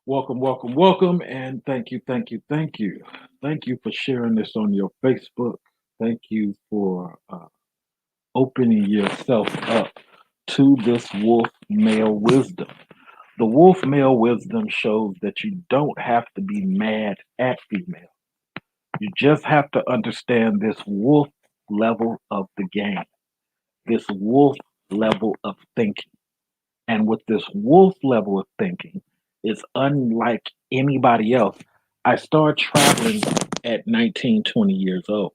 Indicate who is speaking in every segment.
Speaker 1: Welcome, welcome, welcome, and thank you, thank you, thank you. Thank you for sharing this on your Facebook. Thank you for opening yourself up to this wolf male wisdom. The wolf male wisdom shows that you don't have to be mad at female. You just have to understand this wolf level of the game, this wolf level of thinking. And with this wolf level of thinking, it's unlike anybody else. I started traveling at 19, 20 years old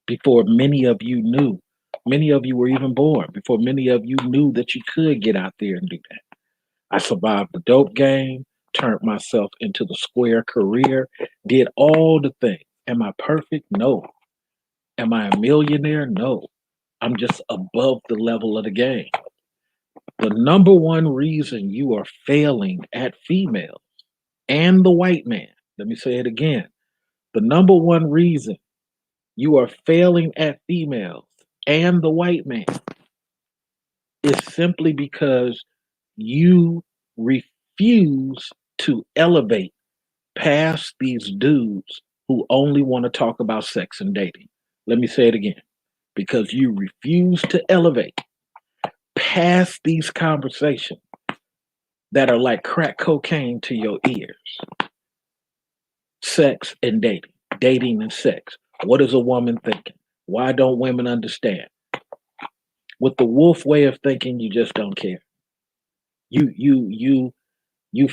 Speaker 1: before many of you knew. Many of you were even born before many of you knew that you could get out there and do that. I survived the dope game, turned myself into the square career, did all the things. Am I perfect? No. Am I a millionaire? No. I'm just above the level of the game. The number one reason you are failing at females and the white man, let me say it again. The number one reason you are failing at females and the white man is simply because you refuse to elevate past these dudes who only want to talk about sex and dating. Let me say it again. Because you refuse to elevate past these conversations that are like crack cocaine to your ears. Sex and dating, dating and sex. What is a woman thinking? Why don't women understand? With the wolf way of thinking, you just don't care. You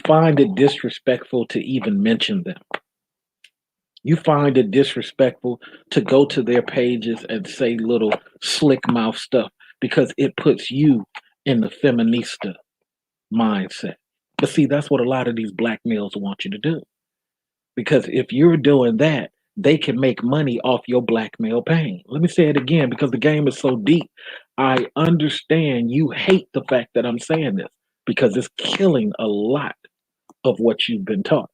Speaker 1: find it disrespectful to even mention them. You find it disrespectful to go to their pages and say little slick mouth stuff because it puts you in the feminista mindset. But see, that's what a lot of these black males want you to do. Because if you're doing that, they can make money off your blackmail pain. Let me say it again because the game is so deep. I understand you hate the fact that I'm saying this because it's killing a lot of what you've been taught.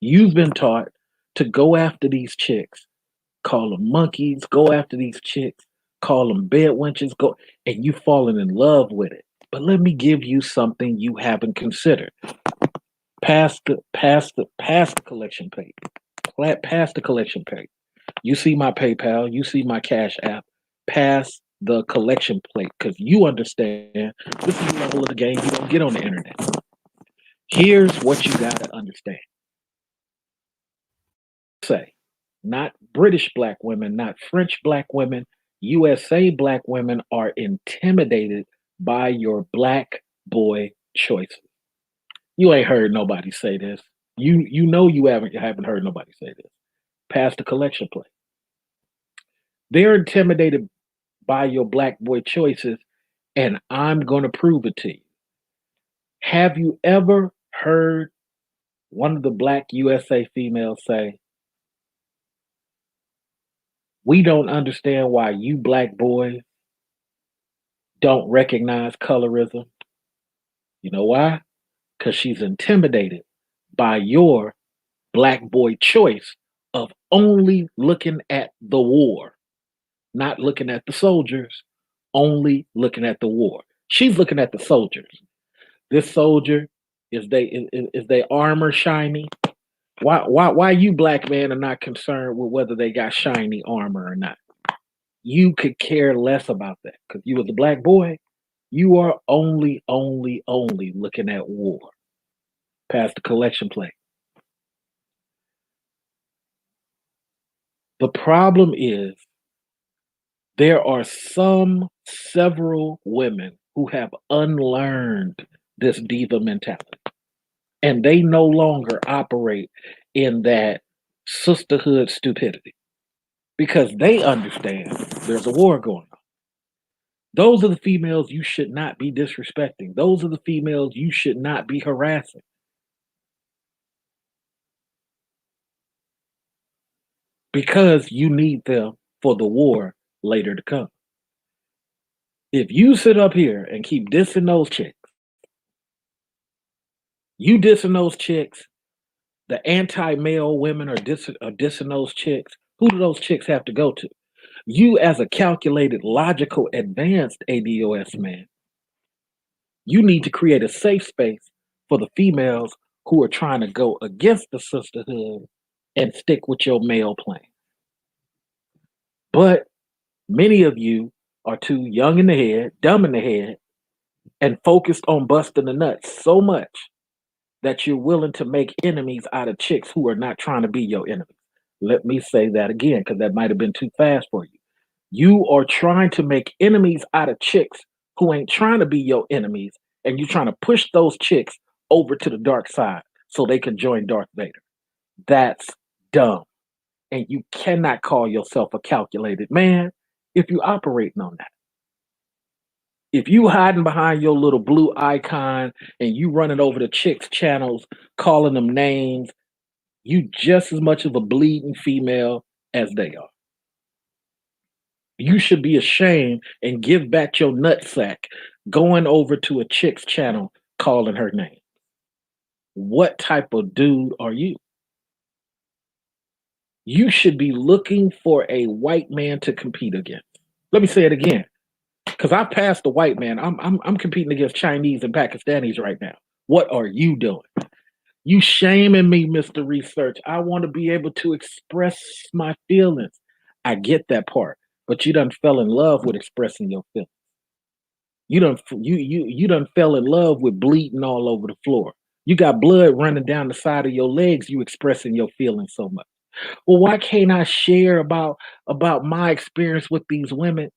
Speaker 1: You've been taught to go after these chicks, call them monkeys, go after these chicks, call them bed wenches, go, and you falling in love with it. But let me give you something you haven't considered. Pass the collection page. Pass the collection page. You see my PayPal, you see my Cash App. Pass the collection plate because you understand this is the level of the game you don't get on the internet. Here's what you gotta understand. Say, not British black women, not French black women, USA black women are intimidated by your black boy choices. You ain't heard nobody say this. You know you haven't heard nobody say this. Pass the collection plate. They're intimidated by your black boy choices, and I'm gonna prove it to you. Have you ever heard one of the black USA females say, "We don't understand why you black boys don't recognize colorism"? You know why? Because she's intimidated by your black boy choice of only looking at the war, not looking at the soldiers, only looking at the war. She's looking at the soldiers. This soldier, is they armor shiny? Why you black men are not concerned with whether they got shiny armor or not? You could care less about that because you was a black boy. You are only looking at war. Past the collection plate. The problem is there are several women who have unlearned this diva mentality and they no longer operate in that sisterhood stupidity because they understand there's a war going on. Those are the females you should not be disrespecting. Those are the females you should not be harassing because you need them for the war later to come. If you sit up here and keep dissing those chicks, you dissing those chicks, the anti-male women are dissing those chicks. Who do those chicks have to go to? You, as a calculated, logical, advanced ADOS man, you need to create a safe space for the females who are trying to go against the sisterhood and stick with your male plan. But many of you are too young in the head, dumb in the head, and focused on busting the nuts so much that you're willing to make enemies out of chicks who are not trying to be your enemies. Let me say that again because that might have been too fast for you. You are trying to make enemies out of chicks who ain't trying to be your enemies, and you're trying to push those chicks over to the dark side so they can join Darth Vader. That's dumb. And you cannot call yourself a calculated man if you operating on that. If you hiding behind your little blue icon and you running over the chicks channels, calling them names, you just as much of a bleeding female as they are. You should be ashamed and give back your nutsack going over to a chick's channel calling her name. What type of dude are you? You should be looking for a white man to compete against. Let me say it again, because I passed the white man. I'm competing against Chinese and Pakistanis right now. What are you doing? You shaming me, Mr. Research. I want to be able to express my feelings. I get that part, but you done fell in love with expressing your feelings. You done fell in love with bleeding all over the floor. You got blood running down the side of your legs. You expressing your feelings so much. Well, why can't I share about my experience with these women?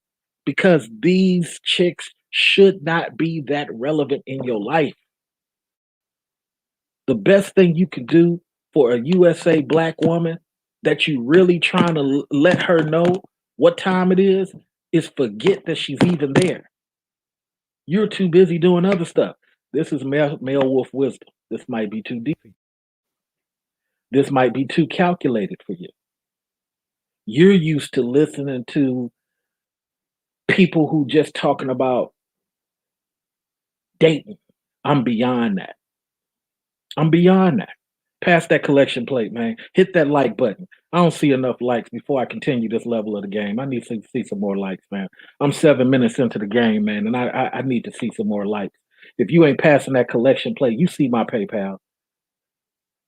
Speaker 1: Because these chicks should not be that relevant in your life. The best thing you could do for a USA black woman that you really trying to let her know what time it is forget that she's even there. You're too busy doing other stuff. This is male wolf wisdom. This might be too deep. This might be too calculated for you. You're used to listening to people who just talking about dating. I'm beyond that. I'm beyond that. Pass that collection plate, man. Hit that like button. I don't see enough likes before I continue this level of the game. I need to see some more likes, man. I'm 7 minutes into the game, man, and I need to see some more likes. If you ain't passing that collection plate, you see my PayPal.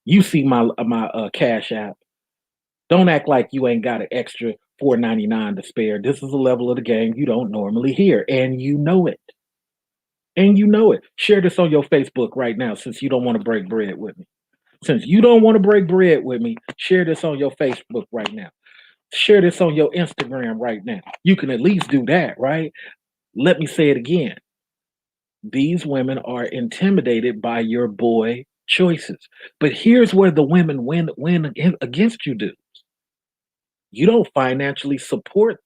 Speaker 1: You see my Cash App. Don't act like you ain't got an extra $4.99 to spare. This is a level of the game you don't normally hear, and you know it. And you know it. Share this on your Facebook right now since you don't want to break bread with me. Since you don't want to break bread with me, share this on your Facebook right now. Share this on your Instagram right now. You can at least do that, right? Let me say it again. These women are intimidated by your boy choices. But here's where the women win against you dudes. You don't financially support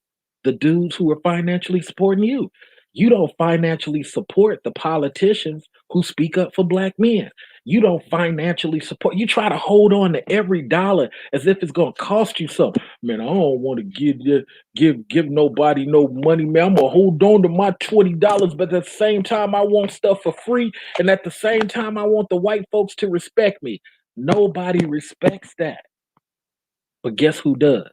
Speaker 1: the dudes who are financially supporting you. You don't financially support the politicians who speak up for black men. You don't financially support. You try to hold on to every dollar as if it's going to cost you something. Man, I don't want to give nobody no money, man. I'm gonna hold on to my $20, but at the same time, I want stuff for free, and at the same time, I want the white folks to respect me. Nobody respects that, but guess who does?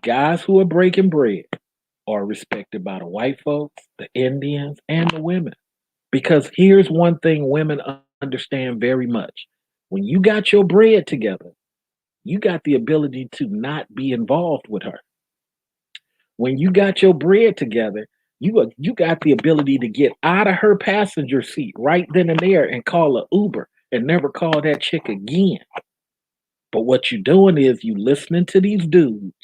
Speaker 1: Guys who are breaking bread are respected by the white folks, the Indians, and the women. Because here's one thing women understand very much. When you got your bread together, you got the ability to not be involved with her. When you got your bread together, you got the ability to get out of her passenger seat right then and there and call a Uber and never call that chick again. But what you're doing is you listening to these dudes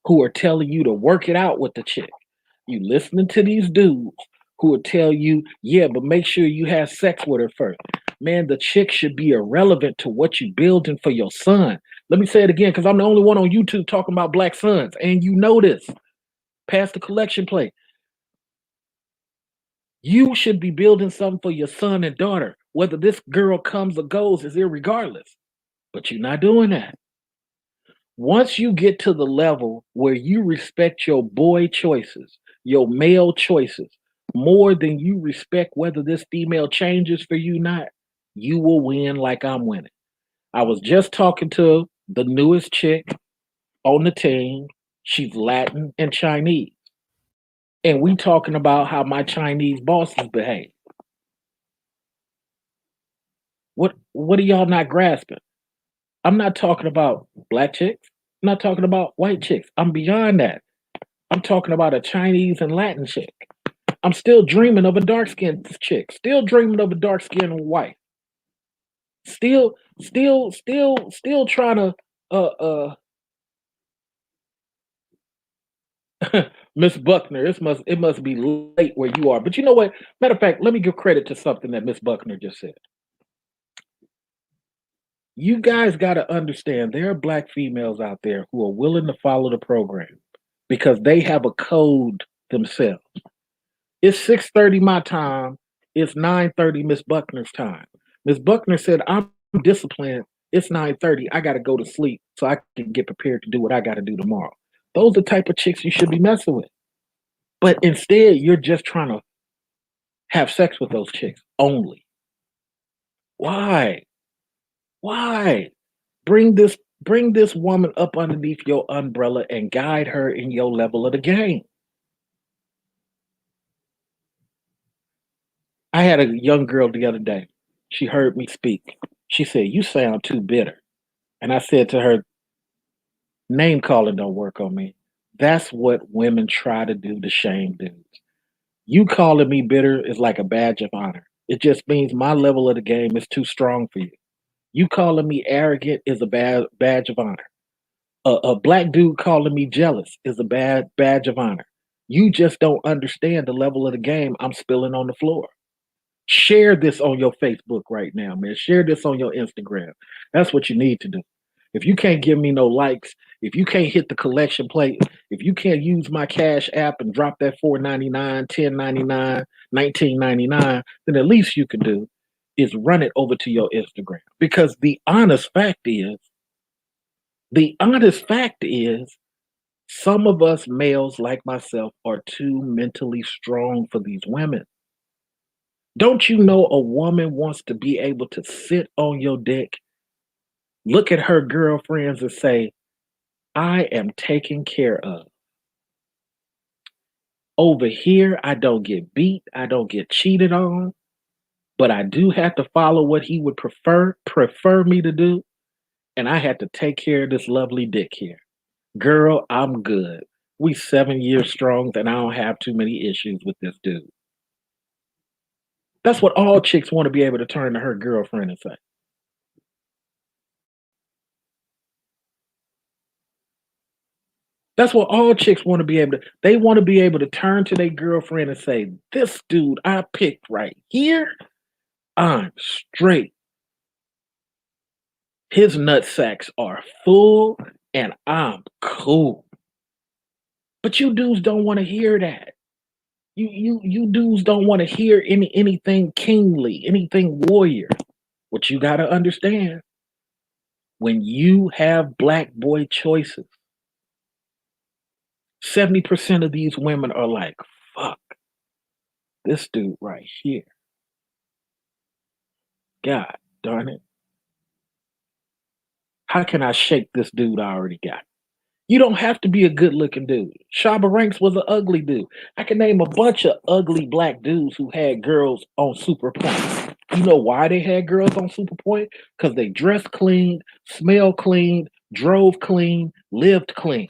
Speaker 1: who are telling you to work it out with the chick. You listening to these dudes who will tell you, yeah, but make sure you have sex with her first. Man, the chick should be irrelevant to what you building for your son. Let me say it again, because I'm the only one on YouTube talking about black sons, and you know this. Pass the collection plate. You should be building something for your son and daughter. Whether this girl comes or goes is irregardless. But you're not doing that. Once you get to the level where you respect your boy choices, your male choices, more than you respect whether this female changes for you not, you will win like I'm winning. I was just talking to the newest chick on the team. She's Latin and Chinese. And we talking about how my Chinese bosses behave. What are y'all not grasping? I'm not talking about black chicks. I'm not talking about white chicks. I'm beyond that. I'm talking about a Chinese and Latin chick. I'm still dreaming of a dark skinned chick. Still dreaming of a dark skinned wife. Still trying to uh Miss Buckner. It must be late where you are. But you know what? Matter of fact, let me give credit to something that Miss Buckner just said. You guys got to understand there are black females out there who are willing to follow the program because they have a code themselves. It's 6:30 my time. It's 9:30 Miss Buckner's time. Miss Buckner said, "I'm disciplined. It's 9:30. I got to go to sleep so I can get prepared to do what I got to do tomorrow." Those are the type of chicks you should be messing with. But instead, you're just trying to have sex with those chicks only. Why? Why? Bring this woman up underneath your umbrella and guide her in your level of the game. I had a young girl the other day. She heard me speak. She said, "You sound too bitter." And I said to her, "Name calling don't work on me. That's what women try to do to shame dudes. You calling me bitter is like a badge of honor. It just means my level of the game is too strong for you. You calling me arrogant is a bad badge of honor. A black dude calling me jealous is a bad badge of honor. You just don't understand the level of the game I'm spilling on the floor." Share this on your Facebook right now, man. Share this on your Instagram. That's what you need to do. If you can't give me no likes, if you can't hit the collection plate, if you can't use my Cash App and drop that 4.99, 10.99, 19.99, then at least you can do is run it over to your Instagram. Because the honest fact is, some of us males like myself are too mentally strong for these women. Don't you know a woman wants to be able to sit on your dick, look at her girlfriends and say, "I am taken care of. Over here, I don't get beat, I don't get cheated on, but I do have to follow what he would prefer me to do, and I had to take care of this lovely dick here. Girl, I'm good. We 7 years strong, and I don't have too many issues with this dude." That's what all chicks want to be able to turn to her girlfriend and say. That's what all chicks want to be able to. They want to be able to turn to their girlfriend and say, "This dude I picked right here, I'm straight. His nut sacks are full and I'm cool." But you dudes don't want to hear that. You dudes don't want to hear anything kingly, anything warrior. What you gotta understand, when you have black boy choices, 70% of these women are like, "Fuck, this dude right here. God darn it. How can I shake this dude I already got?" You don't have to be a good looking dude. Shabba Ranks was an ugly dude. I can name a bunch of ugly black dudes who had girls on Super Point. You know why they had girls on Super Point? Because they dressed clean, smelled clean, drove clean, lived clean.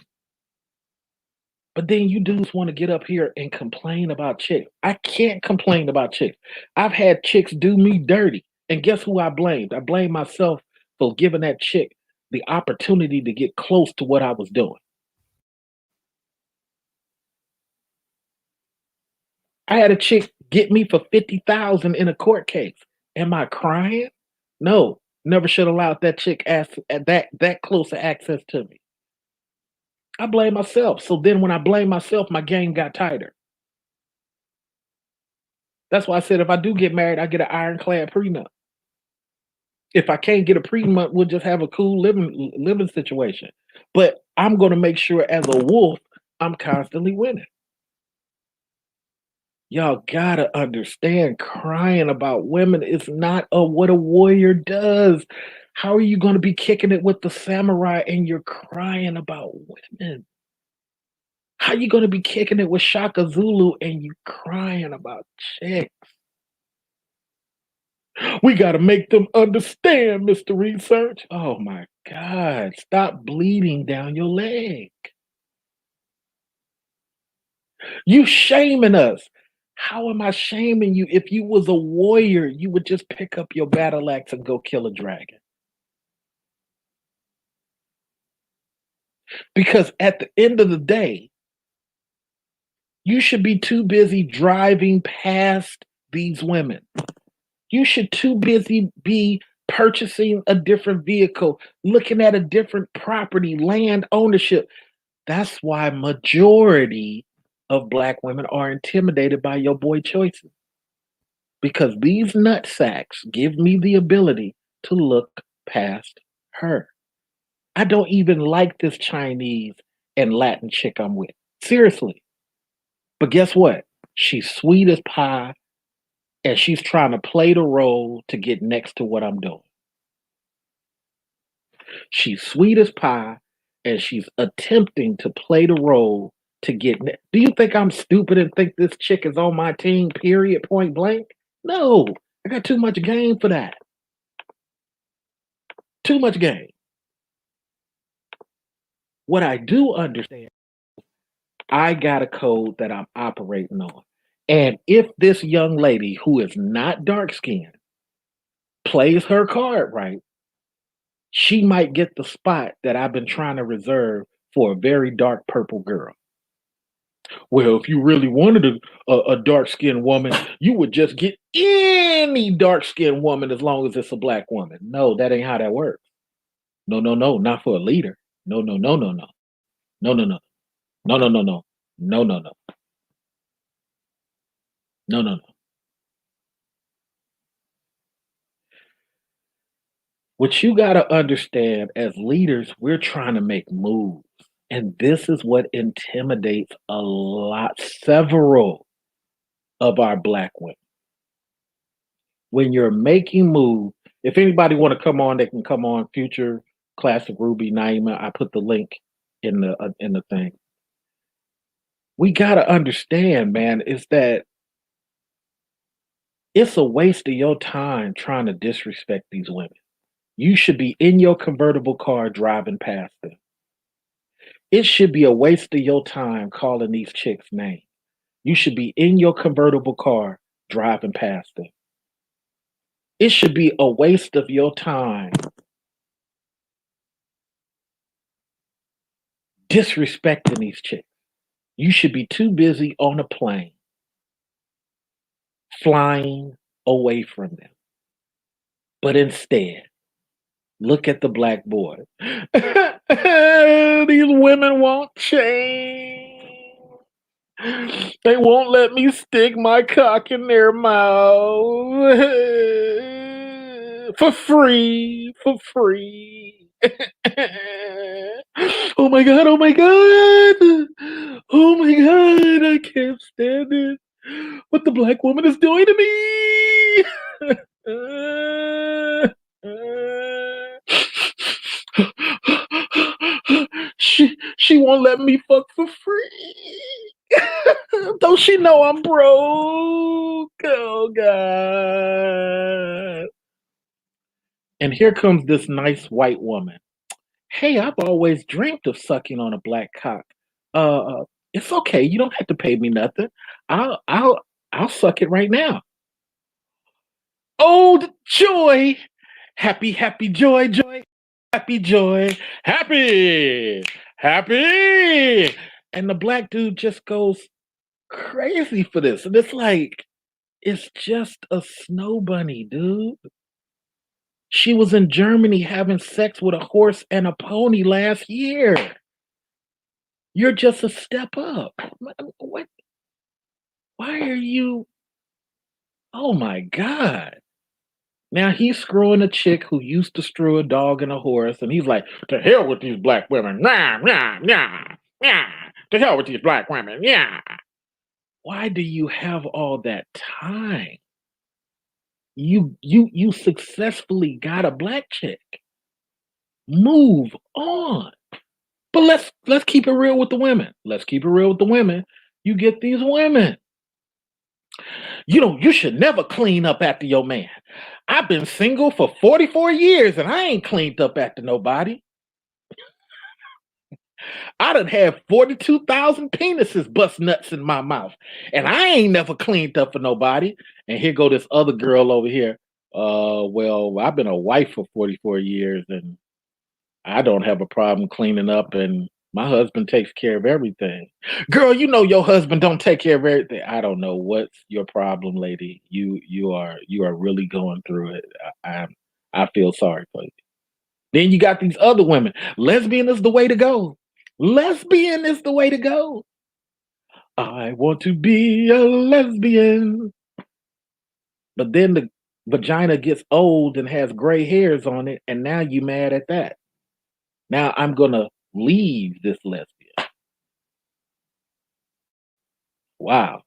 Speaker 1: But then you dudes want to get up here and complain about chicks. I can't complain about chicks. I've had chicks do me dirty. And guess who I blamed? I blamed myself for giving that chick the opportunity to get close to what I was doing. I had a chick get me for 50,000 in a court case. Am I crying? No. Never should have allowed that chick that close of access to me. I blame myself. So then when I blame myself, my game got tighter. That's why I said if I do get married, I get an ironclad prenup. If I can't get a prenup, we'll just have a cool living situation. But I'm gonna make sure as a wolf, I'm constantly winning. Y'all gotta understand, crying about women is not what a warrior does. How are you gonna be kicking it with the samurai and you're crying about women? How you gonna be kicking it with Shaka Zulu and you crying about chicks? We got to make them understand, Mr. Research. Oh my God. Stop bleeding down your leg. You shaming us. How am I shaming you? If you was a warrior, you would just pick up your battle axe and go kill a dragon. Because at the end of the day, you should be too busy driving past these women. You should too busy be purchasing a different vehicle, looking at a different property, land ownership. That's why majority of black women are intimidated by your boy choices. Because these nut sacks give me the ability to look past her. I don't even like this Chinese and Latin chick I'm with. Seriously. But guess what? She's sweet as pie and she's trying to play the role to get next to what I'm doing. She's sweet as pie and she's attempting to play the role to get Do you think I'm stupid and think this chick is on my team, period, point blank? No, I got too much game for that. Too much game. What I do understand, I got a code that I'm operating on. And if this young lady who is not dark skinned plays her card right, she might get the spot that I've been trying to reserve for a very dark purple girl. Well, if you really wanted a dark skinned woman, you would just get any dark skinned woman as long as it's a black woman. No, that ain't how that works. No, no, no, not for a leader. No, no, no, no, no. No, no, no. No, no, no, no. No, no, no. No, no, no. What you got to understand as leaders, we're trying to make moves. And this is what intimidates several of our black women. When you're making moves, if anybody want to come on, they can come on. Future Classic Ruby Naima. I put the link in the thing. We got to understand, man, is that it's a waste of your time trying to disrespect these women. You should be in your convertible car driving past them. It should be a waste of your time calling these chicks names. You should be in your convertible car driving past them. It should be a waste of your time disrespecting these chicks. You should be too busy on a plane flying away from them. But instead, look at the black boy. These women won't change. They won't let me stick my cock in their mouth. For free, for free. Oh my god, oh my god. Oh my god, I can't stand it. What the black woman is doing to me. She won't let me fuck for free. Don't she know I'm broke? Oh God. And here comes this nice white woman. Hey, I've always dreamt of sucking on a black cock. It's okay. You don't have to pay me nothing. I'll suck it right now. Oh, the joy. Happy, happy, joy, joy. Happy, joy. Happy, happy. And the black dude just goes crazy for this. And it's like, it's just a snow bunny, dude. She was in Germany having sex with a horse and a pony last year. You're just a step up. What? Why are you? Oh my God. Now he's screwing a chick who used to screw a dog and a horse, and he's like, to hell with these black women. Nah, nah, nah, nah. To hell with these black women. Yeah. Why do you have all that time? You successfully got a black chick. Move on. But let's keep it real with the women. Let's keep it real with the women. You get these women. You should never clean up after your man. I've been single for 44 years and I ain't cleaned up after nobody. I done had 42,000 penises bust nuts in my mouth. And I ain't never cleaned up for nobody. And here go this other girl over here. Well, I've been a wife for 44 years and I don't have a problem cleaning up and my husband takes care of everything. Girl, you know your husband don't take care of everything. I don't know what's your problem, lady. You are really going through it. I feel sorry for you. Then you got these other women. Lesbian is the way to go. Lesbian is the way to go. I want to be a lesbian. But then the vagina gets old and has gray hairs on it, and now you mad at that. Now I'm gonna leave this lesbian. Wow.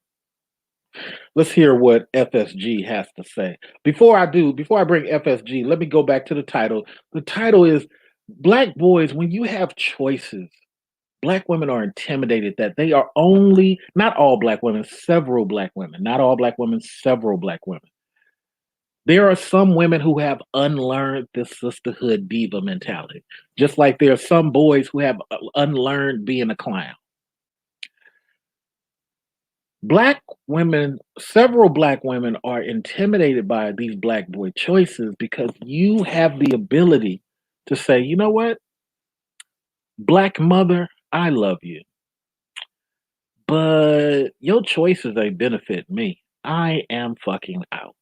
Speaker 1: Let's hear what FSG has to say. Before I bring FSG, let me go back to the title. The title is Black Boys, when you have choices, Black women are intimidated that they are only, not all Black women, several Black women, not all Black women, several Black women. There are some women who have unlearned this sisterhood diva mentality, just like there are some boys who have unlearned being a clown. Black women, several Black women are intimidated by these Black boy choices because you have the ability to say, you know what, Black mother, I love you, but your choices ain't benefit me. I am fucking out.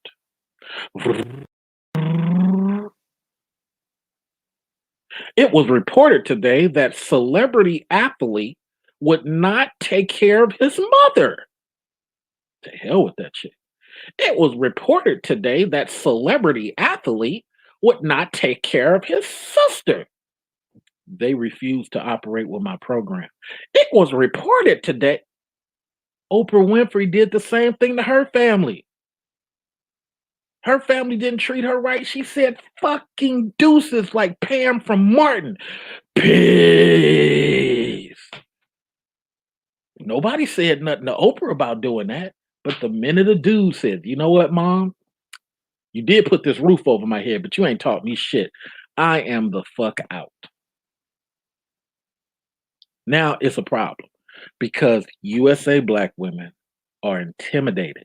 Speaker 1: It was reported today that celebrity athlete would not take care of his mother. To hell with that shit. It was reported today that celebrity athlete would not take care of his sister. They refused to operate with my program. It was reported today Oprah Winfrey did the same thing to her family. Her family didn't treat her right. She said fucking deuces like Pam from Martin. Peace. Nobody said nothing to Oprah about doing that. But the minute a dude said, you know what, mom? You did put this roof over my head, but you ain't taught me shit. I am the fuck out. Now it's a problem because USA Black women are intimidated.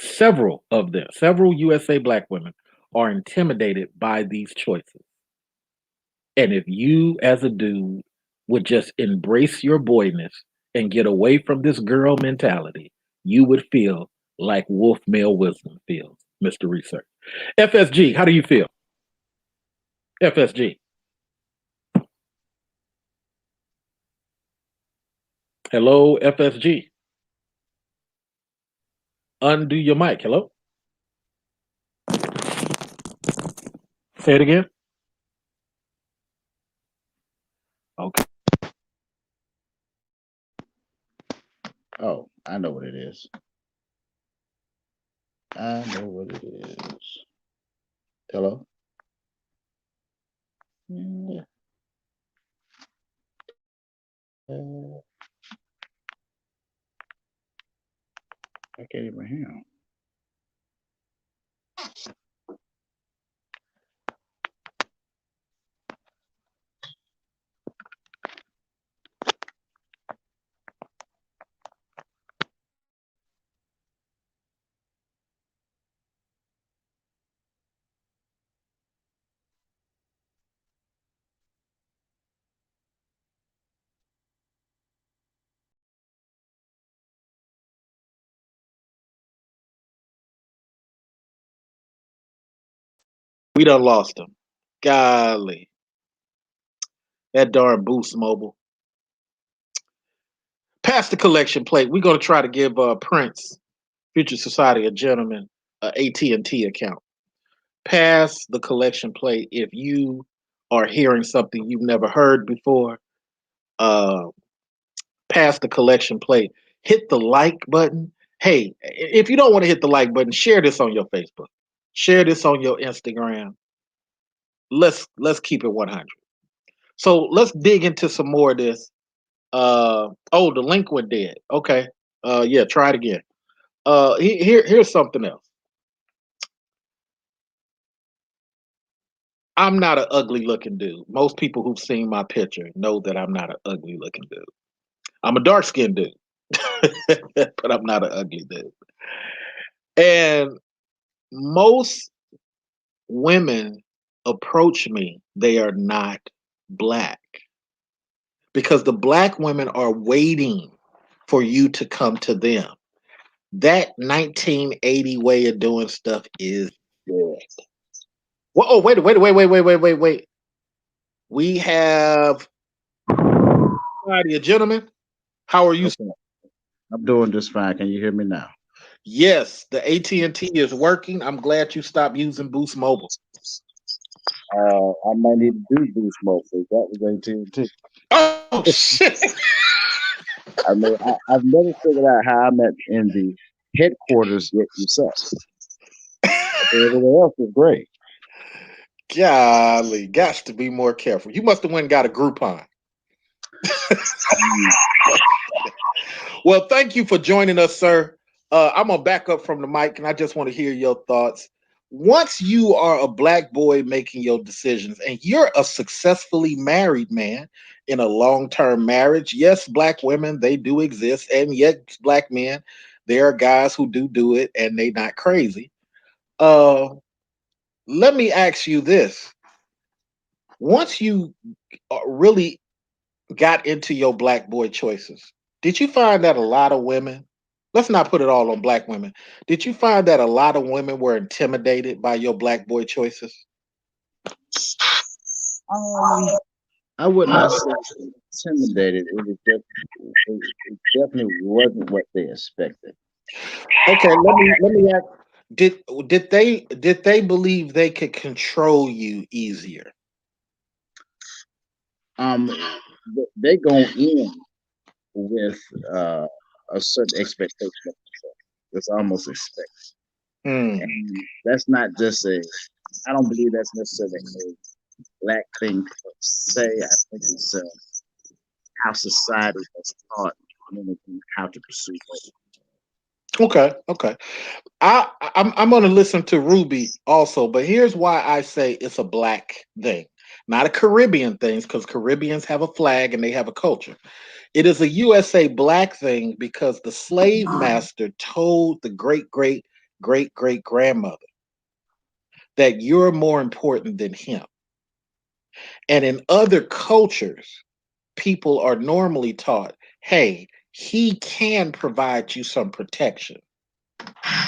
Speaker 1: Several of them, several USA Black women are intimidated by these choices. And if you, as a dude, would just embrace your boyness and get away from this girl mentality, you would feel like WOHF Male Wisdom feels, Mr. Research. FSG, how do you feel? FSG. Hello, FSG. Undo your mic. Hello. Say it again. Okay.
Speaker 2: Oh, I know what it is. I know what it is. Hello? Yeah. I can't even hear him.
Speaker 1: We done lost him. Golly. That darn Boost Mobile. Pass the collection plate. We're going to try to give Prince, Future Society of Gentlemen, a AT&T account. Pass the collection plate if you are hearing something you've never heard before. Uh, Pass the collection plate. Hit the like button. Hey, if you don't want to hit the like button, share this on your Facebook. Share this on your Instagram. Let's keep it 100. So let's dig into some more of this. Oh, the link went dead. Okay. Yeah, try it again. Here's something else.
Speaker 2: I'm not an ugly looking dude. Most people who've seen my picture know that I'm not an ugly looking dude. I'm a dark skinned dude, but I'm not an ugly dude. And most women approach me, they are not black because the black women are waiting for you to come to them. That 1980 way of doing stuff is dead. Well, oh, wait. We have a gentleman. How are you?
Speaker 3: Okay, I'm doing just fine. Can you hear me now?
Speaker 2: Yes, the AT&T is working. I'm glad you stopped using Boost Mobile.
Speaker 3: I might need to do Boost Mode because that was AT&T.
Speaker 2: Oh shit!
Speaker 3: I mean, I've never figured out how I'm at in the headquarters yet yourself. Everything else is great.
Speaker 2: Golly, got to be more careful. You must have went and got a Groupon.
Speaker 3: Mm,
Speaker 2: Well, thank you for joining us, sir. I'm gonna back up from the mic, and I just want to hear your thoughts. Once you are a black boy making your decisions, and you're a successfully married man in a long-term marriage, yes, black women they do exist, and yet black men, there are guys who do it, and they not crazy. Uh, Let me ask you this: once you really got into your black boy choices, did you find that a lot of women, let's not put it all on black women, did you find that a lot of women were intimidated by your black boy choices?
Speaker 3: Um, I would not say intimidated. It definitely wasn't what they expected.
Speaker 2: Okay, let me ask, did they believe they could control you easier?
Speaker 3: Um, they go in with uh, a certain expectation of themselves. It's almost expected,
Speaker 2: Hmm.
Speaker 3: and that's not just a. I don't believe that's necessarily a black thing per se. I think it's how society has taught women how to pursue goals.
Speaker 2: Okay. I'm going to listen to Ruby also, but here's why I say it's a black thing, not a Caribbean thing, because Caribbeans have a flag and they have a culture. It is a USA black thing because the slave master told the great grandmother that you're more important than him. And in other cultures, people are normally taught, hey, he can provide you some protection.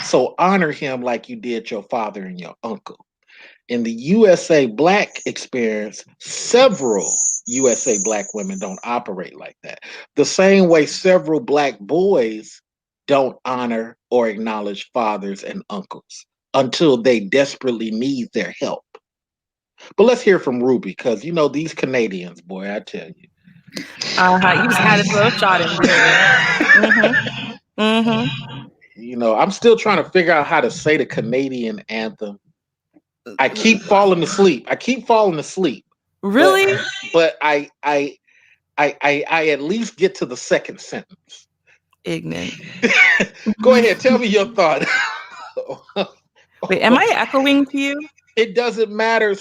Speaker 2: So honor him like you did your father and your uncle. In the USA black experience, several USA black women don't operate like that. The same way several black boys don't honor or acknowledge fathers and uncles until they desperately need their help. But let's hear from Ruby because you know these Canadians, boy, I tell you.
Speaker 4: You just had to throw a shot in, didn't you? Mm-hmm. Mm-hmm.
Speaker 2: You know, I'm still trying to figure out how to say the Canadian anthem. I keep falling asleep. But
Speaker 4: Really?
Speaker 2: but I at least get to the second sentence.
Speaker 4: Ignorant.
Speaker 2: Go ahead, tell me your thought.
Speaker 4: Wait, am I echoing to you?
Speaker 2: It doesn't matter.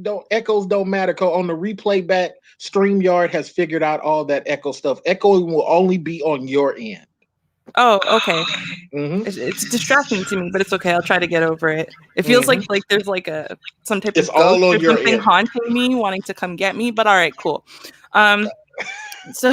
Speaker 2: Don't echoes don't matter. 'Cause on the replay back, StreamYard has figured out all that echo stuff. Echoing will only be on your end.
Speaker 4: Oh, okay.
Speaker 2: Hmm.
Speaker 4: It's distracting to me, but it's okay. I'll try to get over it. It feels
Speaker 2: Hmm.
Speaker 4: like there's like some type
Speaker 2: It's
Speaker 4: of ghost
Speaker 2: all
Speaker 4: or
Speaker 2: on your
Speaker 4: something
Speaker 2: end.
Speaker 4: haunting me, wanting to come get me. But all right, cool. Um, so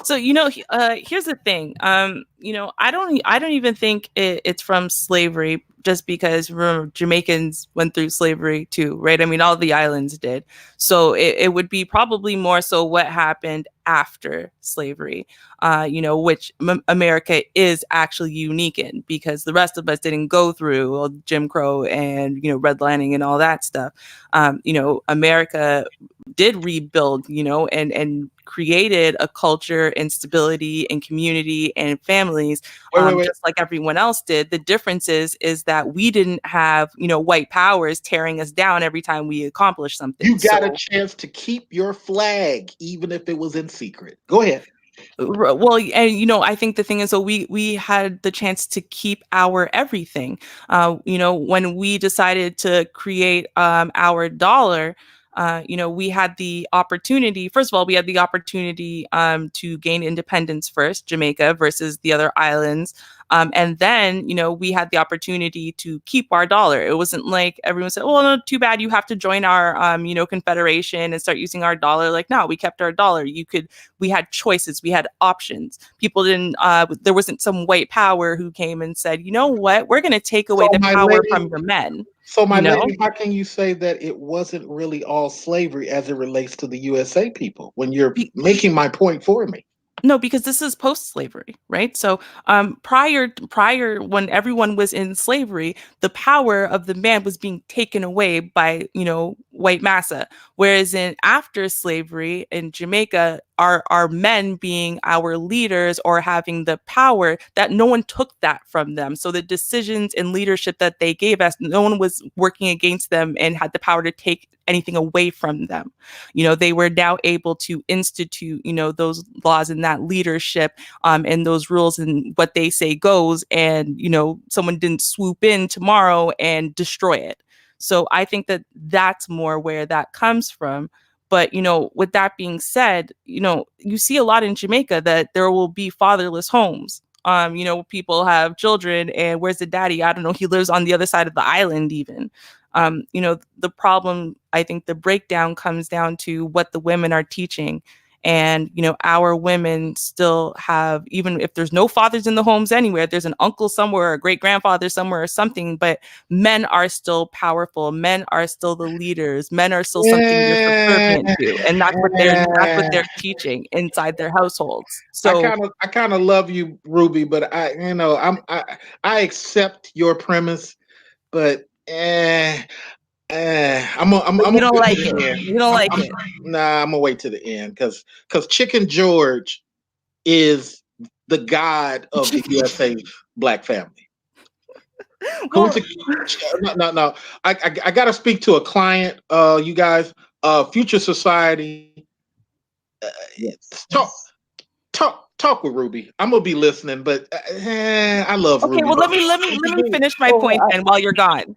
Speaker 4: So here's the thing. I don't even think it's from slavery, just because remember Jamaicans went through slavery too, right? I mean, all the islands did. So it would be probably more so what happened after slavery, which America is actually unique in, because the rest of us didn't go through all Jim Crow and redlining and all that stuff. America did rebuild, and created a culture and stability and community and families,
Speaker 2: Wait.
Speaker 4: just like everyone else did. The difference is that we didn't have, white powers tearing us down every time we accomplished something.
Speaker 2: You got a
Speaker 4: So
Speaker 2: chance to keep your flag, even if it was in secret. Go ahead.
Speaker 4: Well, and I think the thing is, so we had the chance to keep our everything. When we decided to create our dollar, we had the opportunity. First of all, we had the opportunity to gain independence first, Jamaica versus the other islands. And then, we had the opportunity to keep our dollar. It wasn't like everyone said, well, no, too bad, you have to join our, confederation and start using our dollar. Like, no, we kept our dollar. We had choices, we had options. People didn't, there wasn't some white power who came and said, you know what, we're going to take away the power from your men.
Speaker 2: So, my lady, how can you say that it wasn't really all slavery as it relates to the USA people when you're making my point for me?
Speaker 4: No, because this is post-slavery, right? So prior, when everyone was in slavery, the power of the man was being taken away by, white massa. Whereas in after slavery in Jamaica, our men being our leaders or having the power, that no one took that from them. So the decisions and leadership that they gave us, no one was working against them and had the power to take anything away from them. They were now able to institute, those laws and that leadership and those rules, and what they say goes. And, someone didn't swoop in tomorrow and destroy it. So I think that that's more where that comes from. But, with that being said, you see a lot in Jamaica that there will be fatherless homes. People have children and where's the daddy? I don't know. He lives on the other side of the island even. The problem, I think the breakdown comes down to what the women are teaching. And, our women still have, even if there's no fathers in the homes anywhere, there's an uncle somewhere, or a great grandfather somewhere or something, but men are still powerful. Men are still the leaders. Men are still something you're subservient to. And that's what they're teaching inside their households. So
Speaker 2: I kind of love you, Ruby, but I accept your premise, but I'm
Speaker 4: you don't like it. You don't like it.
Speaker 2: Nah, I'm gonna wait to the end because Chicken George is the god of the USA black family.
Speaker 4: Well,
Speaker 2: No. I gotta speak to a client. You guys, Future Society.
Speaker 3: Yes.
Speaker 2: Talk with Ruby. I'm gonna be listening, but I love
Speaker 4: okay.
Speaker 2: Ruby.
Speaker 4: Well, let me finish my point then while you're gone.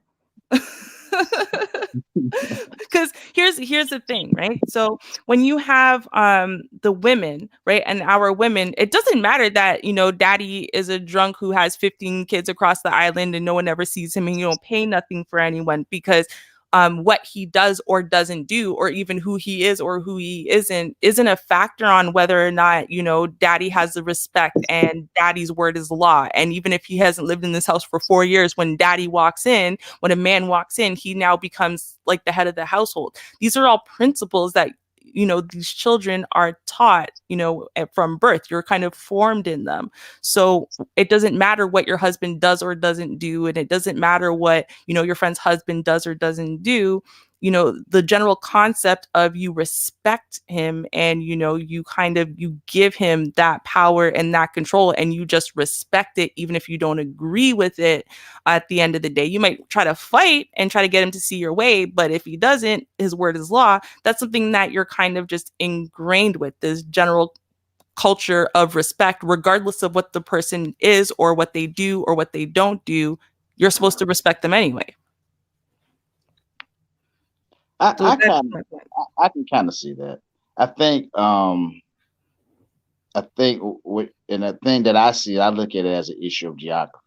Speaker 4: Because here's the thing, right? So when you have the women, right, and our women, it doesn't matter that daddy is a drunk who has 15 kids across the island and no one ever sees him, and you don't pay nothing for anyone, because what he does or doesn't do, or even who he is or who he isn't a factor on whether or not daddy has the respect and daddy's word is law. And even if he hasn't lived in this house for 4 years, when a man walks in, he now becomes like the head of the household. These are all principles that these children are taught from birth. You're kind of formed in them. So it doesn't matter what your husband does or doesn't do, and it doesn't matter what your friend's husband does or doesn't do. The general concept of you respect him, and you give him that power and that control, and you just respect it even if you don't agree with it. At the end of the day, you might try to fight and try to get him to see your way, but if he doesn't, his word is law. That's something that you're kind of just ingrained with, this general culture of respect, regardless of what the person is or what they do or what they don't do. You're supposed to respect them anyway.
Speaker 3: I can kind of see that. I think and the thing that I see, I look at it as an issue of geography.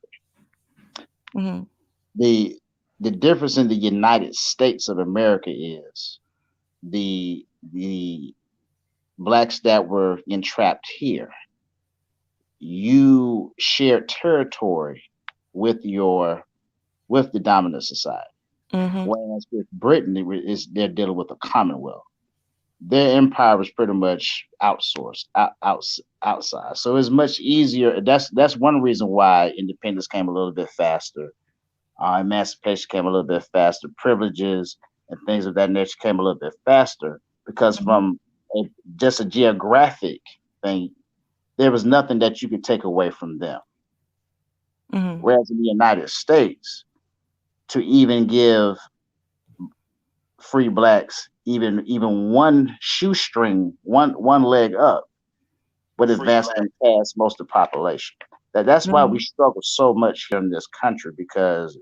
Speaker 4: Mm-hmm.
Speaker 3: The difference in the United States of America is the blacks that were entrapped here. You shared territory with the dominant society.
Speaker 4: Mm-hmm.
Speaker 3: Whereas with Britain, they're dealing with a commonwealth. Their empire was pretty much outsourced, outside. So it's much easier. That's one reason why independence came a little bit faster. Emancipation came a little bit faster. Privileges and things of that nature came a little bit faster because from just a geographic thing, there was nothing that you could take away from them.
Speaker 4: Mm-hmm.
Speaker 3: Whereas in the United States, to even give free blacks even one shoestring, one leg up with advancing past most of the population. That's why we
Speaker 4: Mhm.
Speaker 3: struggle so much here in this country, because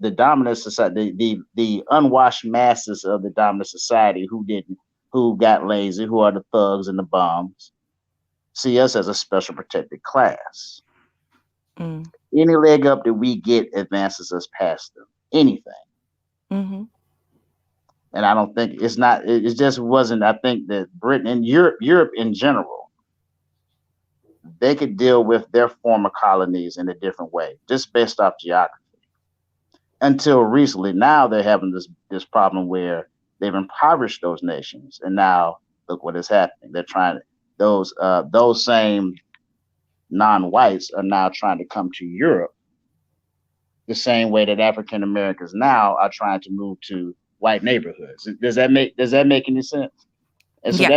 Speaker 3: the dominant society, the unwashed masses of the dominant society who got lazy, who are the thugs and the bums, see us as a special protected class.
Speaker 4: Mm.
Speaker 3: Any leg up that we get advances us past them. Anything.
Speaker 4: Mhm.
Speaker 3: And I don't think it's not. It just wasn't. I think that Britain and Europe in general, they could deal with their former colonies in a different way, just based off geography. Until recently, now they're having this problem where they've impoverished those nations, and now look what is happening. They're trying those same non-whites are now trying to come to Europe the same way that African Americans now are trying to move to white neighborhoods. Does that make any sense? And so
Speaker 4: Yeah.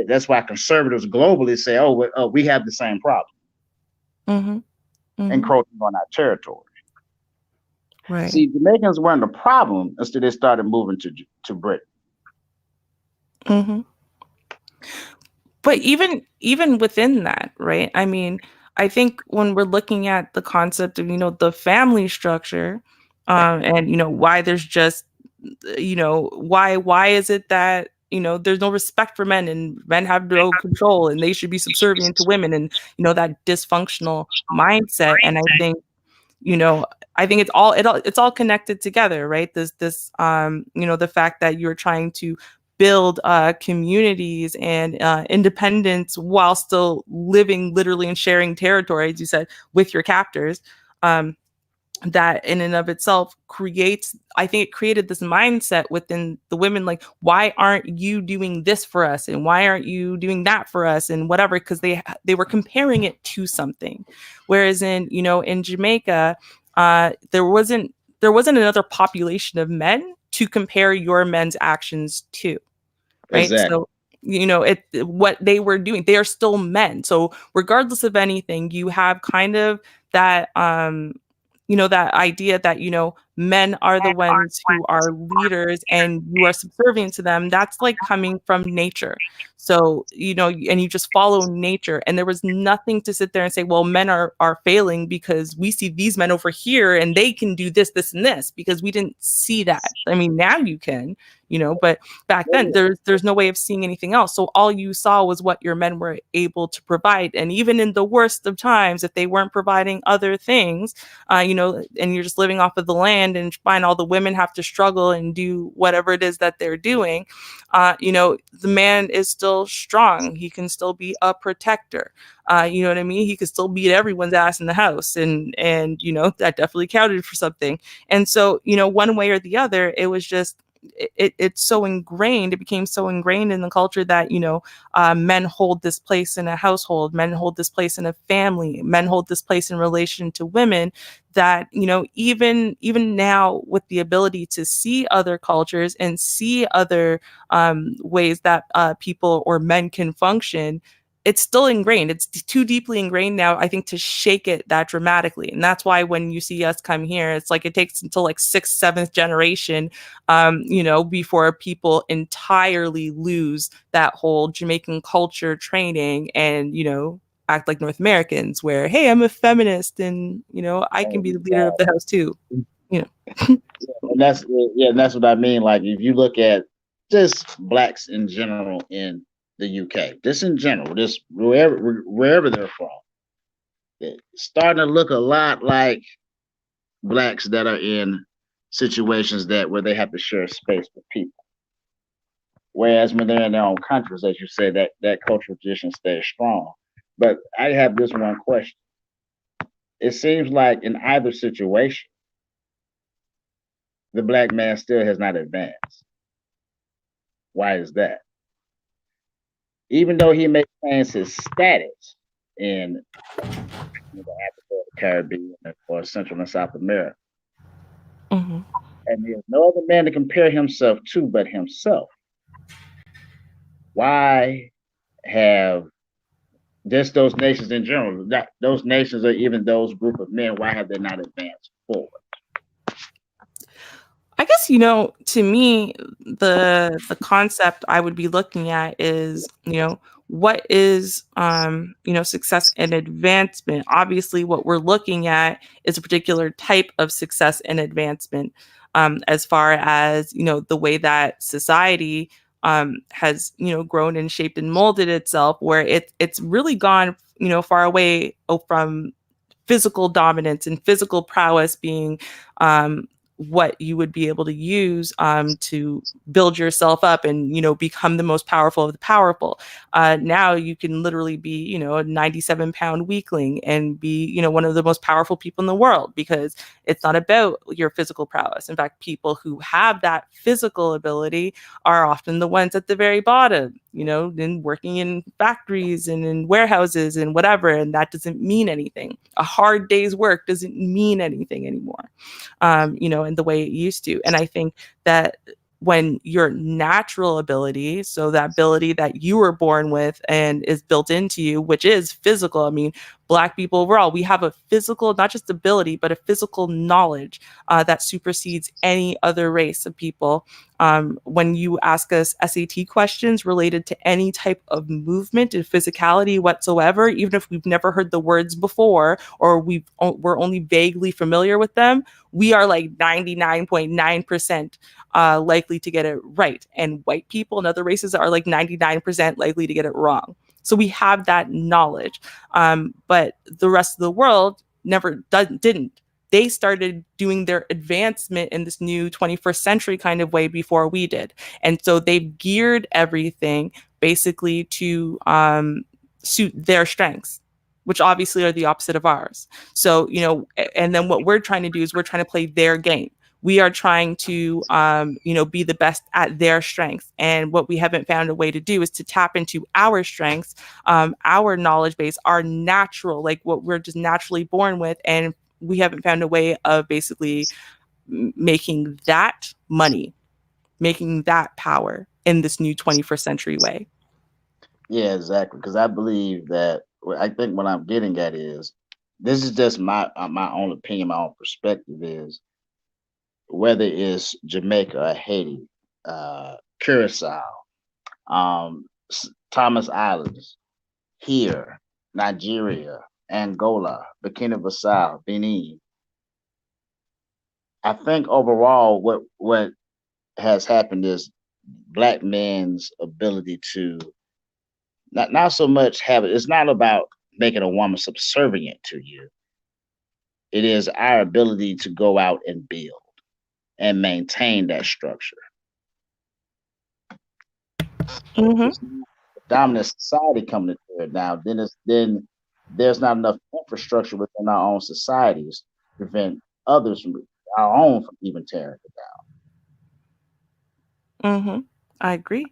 Speaker 3: that's why conservatives globally say, "Oh, we have the same problem,
Speaker 4: Mhm. Mhm.
Speaker 3: encroaching on our territory."
Speaker 4: Right.
Speaker 3: See, Jamaicans weren't the problem until they started moving to Britain.
Speaker 4: Mhm. But even within that, right? I mean, I think when we're looking at the concept of, the family structure, and why there's just, why is it that, there's no respect for men, and men have no control and they should be subservient to women, and that dysfunctional mindset. And you know I think it's all connected together, right? The fact that you're trying to build communities and independence while still living literally and sharing territory, as you said, with your captors. Um, that in and of itself I think it created this mindset within the women, like, why aren't you doing this for us, and why aren't you doing that for us, and whatever, because they were comparing it to something. Whereas in Jamaica, there wasn't another population of men to compare your men's actions to, right?
Speaker 3: Exactly.
Speaker 4: So, what they were doing, they are still men. So regardless of anything, you have kind of that that idea that men are the ones who are leaders and you are subservient to them. That's like coming from nature. So and you just follow nature, and there was nothing to sit there and say, well, men are failing because we see these men over here and they can do this, this, and this, because we didn't see that. I mean, now you can, but back then there's no way of seeing anything else. So all you saw was what your men were able to provide. And even in the worst of times, if they weren't providing other things, and you're just living off of the land, and find all the women have to struggle and do whatever it is that they're doing, the man is still strong. He can still be a protector. You know what I mean? He could still beat everyone's ass in the house, and that definitely counted for something. And so, one way or the other, it was just it's so ingrained. It became so ingrained in the culture that men hold this place in a household, men hold this place in a family, men hold this place in relation to women, that even now, with the ability to see other cultures and see other ways that people or men can function, it's still ingrained. It's too deeply ingrained now, I think, to shake it that dramatically. And that's why when you see us come here, it's like it takes until like sixth, seventh generation, before people entirely lose that whole Jamaican culture training and, act like North Americans, where, hey, I'm a feminist and, I can be the leader of the house too. You know.
Speaker 3: And that's what I mean. Like, if you look at just blacks in general in the UK, just in general, just wherever they're from, it's starting to look a lot like blacks that are in situations where they have to share space with people. Whereas when they're in their own countries, as you say, that cultural tradition stays strong. But I have this one question. It seems like in either situation, the black man still has not advanced. Why is that? Even though he maintains his status in Africa, the Caribbean, or Central and South America,
Speaker 4: Mm-hmm.
Speaker 3: and there's no other man to compare himself to but himself, why have just those nations in general, those nations or even those group of men, why have they not advanced forward?
Speaker 4: I guess, to me, the concept I would be looking at is, what is success and advancement? Obviously, what we're looking at is a particular type of success and advancement, as far as the way that society has grown and shaped and molded itself, where it's really gone far away from physical dominance and physical prowess being what you would be able to use to build yourself up and become the most powerful of the powerful. Now you can literally be a 97-pound weakling and be one of the most powerful people in the world, because it's not about your physical prowess. In fact, people who have that physical ability are often the ones at the very bottom, in working in factories and in warehouses and whatever, and that doesn't mean anything. A hard day's work doesn't mean anything anymore, in the way it used to. And I think that when your natural ability, so that ability that you were born with and is built into you, which is physical. I mean, Black people overall, we have a physical, not just ability, but a physical knowledge that supersedes any other race of people. When you ask us SAT questions related to any type of movement and physicality whatsoever, even if we've never heard the words before or we're only vaguely familiar with them, we are like 99.9% likely to get it right. And white people and other races are like 99% likely to get it wrong. So we have that knowledge. But the rest of the world didn't. They started doing their advancement in this new 21st century kind of way before we did. And so they've geared everything basically to suit their strengths, which obviously are the opposite of ours. So, and then what we're trying to do is we're trying to play their game. We are trying to, be the best at their strengths. And what we haven't found a way to do is to tap into our strengths, our knowledge base, our natural, like what we're just naturally born with. And we haven't found a way of basically making that money, making that power in this new 21st century way.
Speaker 3: Yeah, exactly. Because I believe that I think what I'm getting at is this is just my own opinion, my own perspective is whether it's Jamaica or Haiti, Curacao, Thomas Islands, here, Nigeria, Angola, Burkina Faso, Benin. I think overall, what has happened is Black men's ability to not so much have it. It's not about making a woman subservient to you. It is our ability to go out and build and maintain that structure.
Speaker 4: Mm-hmm.
Speaker 3: It's not the dominant society coming to tear it down. Then there's not enough infrastructure within our own societies to prevent others from our own from even tearing it
Speaker 4: Mm-hmm. I agree.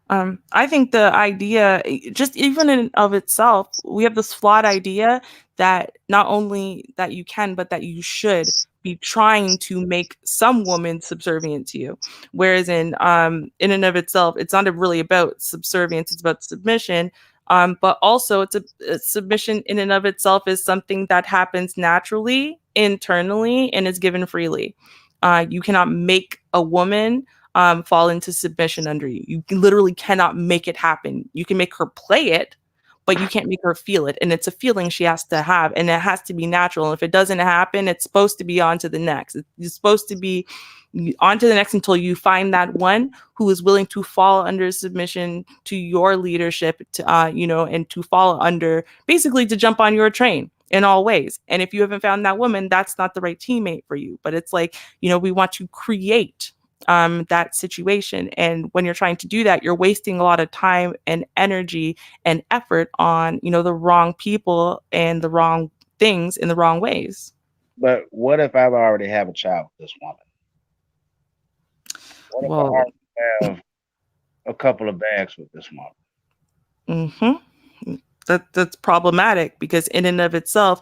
Speaker 4: I think the idea, just even in of itself, we have this flawed idea that not only that you can, but that you should be trying to make some woman subservient to you. Whereas in and of itself, it's not really about subservience; it's about submission. But also, a submission in and of itself is something that happens naturally, internally, and is given freely. You cannot make a woman fall into submission under you. You literally cannot make it happen. You can make her play it, but you can't make her feel it. And it's a feeling she has to have, and it has to be natural. And if it doesn't happen, it's supposed to be on to the next. It's supposed to be on to the next until you find that one who is willing to fall under submission to your leadership, to, and to fall under, basically to jump on your train in all ways. And if you haven't found that woman, that's not the right teammate for you. But it's like, we want to create that situation. And when you're trying to do that, you're wasting a lot of time and energy and effort on, the wrong people and the wrong things in the wrong ways.
Speaker 3: But what if I already have a child with this woman? What if I
Speaker 4: Well,
Speaker 3: already have a couple of bags with this woman?
Speaker 4: mm-hmm. That's problematic, because in and of itself,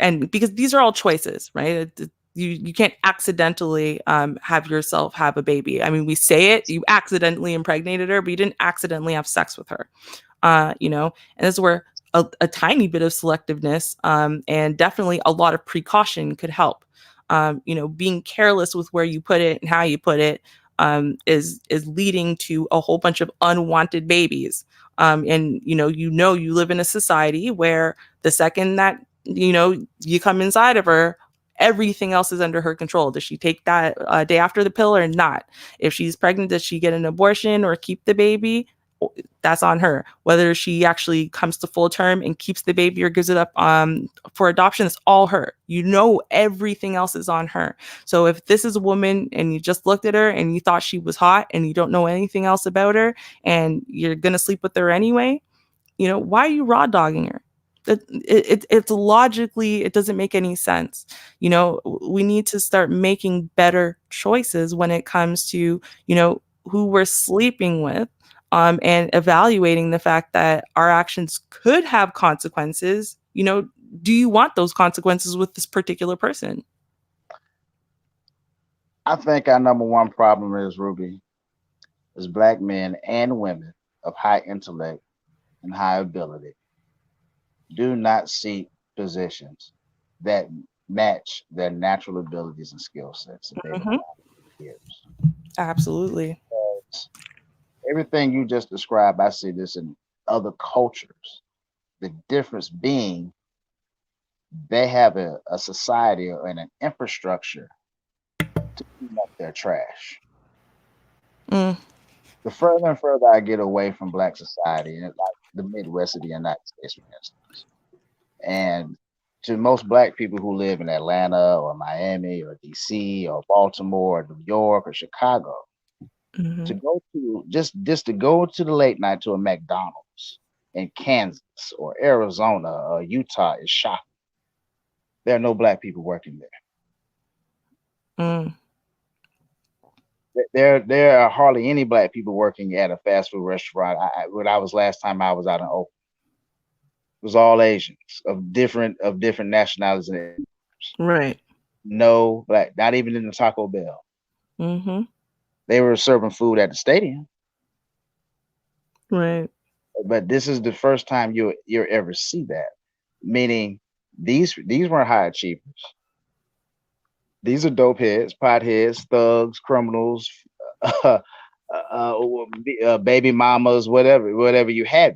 Speaker 4: and because these are all choices, right? You can't accidentally have yourself have a baby. I mean, we say it, you accidentally impregnated her, but you didn't accidentally have sex with her. And this is where a tiny bit of selectiveness and definitely a lot of precaution could help. Being careless with where you put it and how you put it is leading to a whole bunch of unwanted babies. And you live in a society where the second that you come inside of her, everything else is under her control. Does she take that day after the pill or not? If she's pregnant, does she get an abortion or keep the baby? That's on her. Whether she actually comes to full term and keeps the baby or gives it up for adoption, it's all her. Everything else is on her. So if this is a woman and you just looked at her and you thought she was hot and you don't know anything else about her and you're going to sleep with her anyway, why are you raw dogging her? It's logically, it doesn't make any sense. We need to start making better choices when it comes to, who we're sleeping with, and evaluating the fact that our actions could have consequences. Do you want those consequences with this particular person?
Speaker 3: I think our number one problem is, Ruby, is Black men and women of high intellect and high ability do not seek positions that match their natural abilities and skill sets that they've acquired for years.
Speaker 4: Absolutely.
Speaker 3: Because everything you just described, I see this in other cultures. The difference being they have a society and an infrastructure to clean up their trash. The further and further I get away from Black society, and like the Midwest of the United States, for instance, and to most Black people who live in Atlanta or Miami or DC or Baltimore or New York or Chicago, to go to just to go to the late night to a McDonald's in Kansas or Arizona or Utah is shocking. There are no Black people working there. There are hardly any Black people working at a fast food restaurant. When I was last time I was out in Oakland, it was all Asians of different nationalities.
Speaker 4: Right.
Speaker 3: No Black, not even in the Taco Bell. They were serving food at the stadium.
Speaker 4: Right.
Speaker 3: But this is the first time you ever see that. Meaning these weren't high achievers. These are dope heads, potheads, thugs, criminals, baby mamas, whatever you have.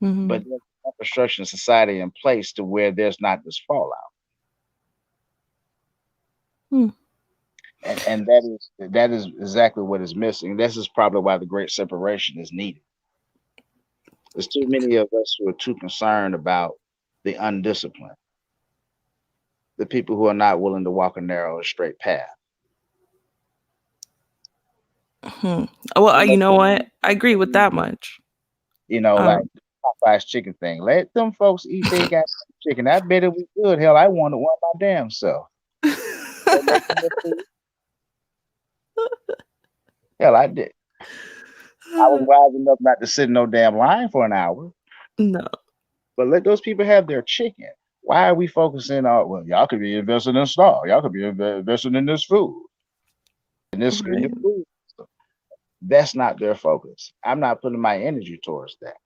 Speaker 3: But there's infrastructure in society in place to where there's not this fallout. And that is exactly what is missing. This is probably why the great separation is needed. There's too many of us who are too concerned about the undisciplined, the people who are not willing to walk a narrow and straight path.
Speaker 4: Well, you know what? I agree with that much.
Speaker 3: Like Popeye's chicken thing. Let them folks eat their goddamn chicken. I bet it was good. Hell, I wanted one my damn self. Hell, I did. I was wise enough not to sit in no damn line for an hour.
Speaker 4: No.
Speaker 3: But let those people have their chicken. Why are we focusing on, well, y'all could be invested in Star. Y'all could be invested in this food. In this food. That's not their focus. I'm not putting my energy towards that.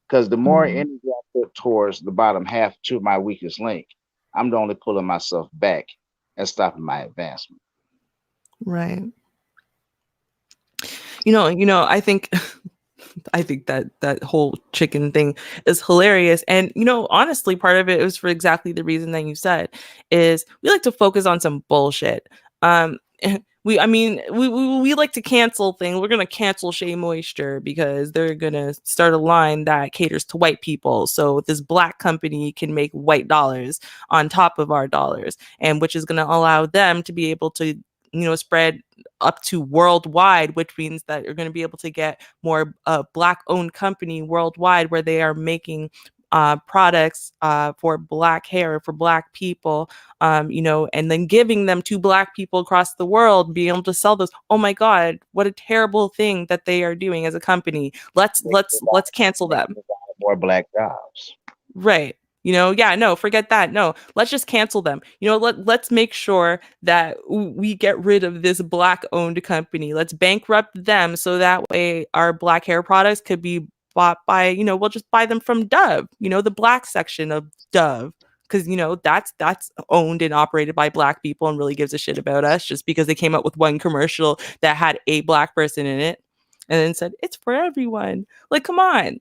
Speaker 3: Because the more energy I put towards the bottom half to my weakest link, I'm only pulling myself back and stopping my advancement.
Speaker 4: Right. I think that whole chicken thing is hilarious. And, honestly, part of it was for exactly the reason that you said, is we like to focus on some bullshit. We like to cancel things. We're going to cancel Shea Moisture because they're going to start a line that caters to white people. So this Black company can make white dollars on top of our dollars, and which is going to allow them to be able to, spread up to worldwide, which means that you're going to be able to get more Black owned company worldwide where they are making products for Black hair, for Black people, and then giving them to Black people across the world, being able to sell those. Oh my God, what a terrible thing that they are doing as a company. Let's cancel them.
Speaker 3: More Black jobs.
Speaker 4: Right. No, forget that. No, let's just cancel them. Let's make sure that we get rid of this Black owned company. Let's bankrupt them so that way our Black hair products could be bought by, we'll just buy them from Dove, the Black section of Dove. Because, that's owned and operated by Black people and really gives a shit about us just because they came up with one commercial that had a Black person in it. and then said it's for everyone. Like, come on,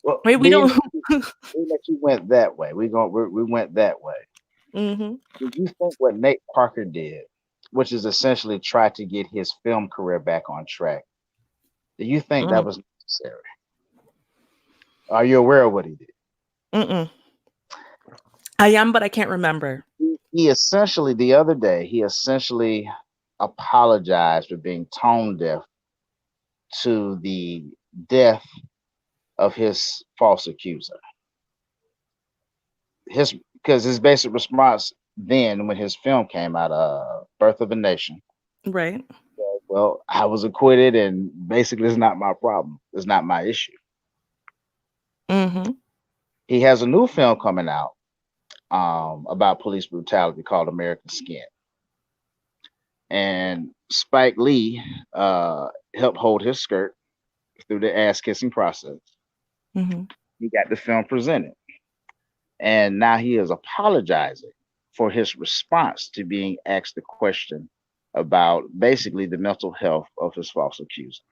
Speaker 3: Well,
Speaker 4: right? We
Speaker 3: being
Speaker 4: don't.
Speaker 3: that you went that way, we went that way.
Speaker 4: Hmm.
Speaker 3: Did you think what Nate Parker did, which is essentially try to get his film career back on track, do you think that was necessary? Are you aware of what he did?
Speaker 4: Mm-mm. I am, but I can't remember.
Speaker 3: He essentially, the other day, he essentially apologized for being tone deaf to the death of his false accuser. Because his basic response then, when his film came out, Birth of a Nation,
Speaker 4: Right.
Speaker 3: well, I was acquitted, and basically, it's not my problem. It's not my issue.
Speaker 4: Mm-hmm.
Speaker 3: He has a new film coming out about police brutality called American Skin. And Spike Lee helped hold his skirt through the ass kissing process.
Speaker 4: Mm-hmm.
Speaker 3: He got the film presented. And now he is apologizing for his response to being asked the question about basically the mental health of his false accuser.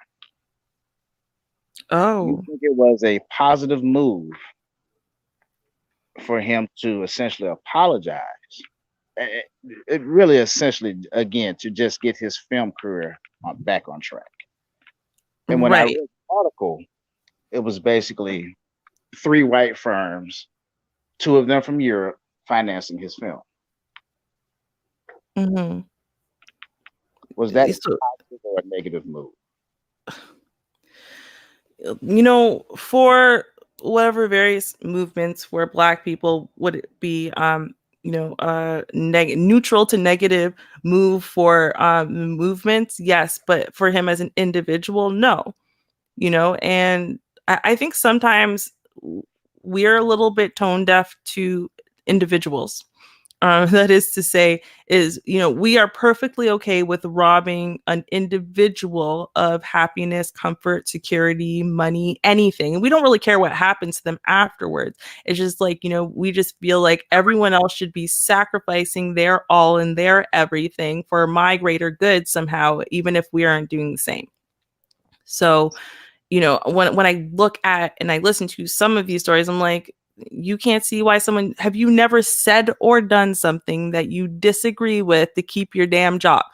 Speaker 4: Oh.
Speaker 3: You think it was a positive move for him to essentially apologize? It really essentially, again, to just get his film career back on track. And when I read
Speaker 4: Right.
Speaker 3: the article, it was basically 3 white firms, 2 of them from Europe, financing his film.
Speaker 4: Mm-hmm.
Speaker 3: Was that a
Speaker 4: So,
Speaker 3: positive or a negative move?
Speaker 4: for whatever various movements where Black people would be, neutral to negative move for movements, yes, but for him as an individual, no. And I think sometimes we're a little bit tone deaf to individuals. That is to say, we are perfectly okay with robbing an individual of happiness, comfort, security, money, anything. And we don't really care what happens to them afterwards. It's just like, we just feel like everyone else should be sacrificing their all and their everything for my greater good somehow, even if we aren't doing the same. So, when I look at and I listen to some of these stories, I'm like, you can't see why have you never said or done something that you disagree with to keep your damn job?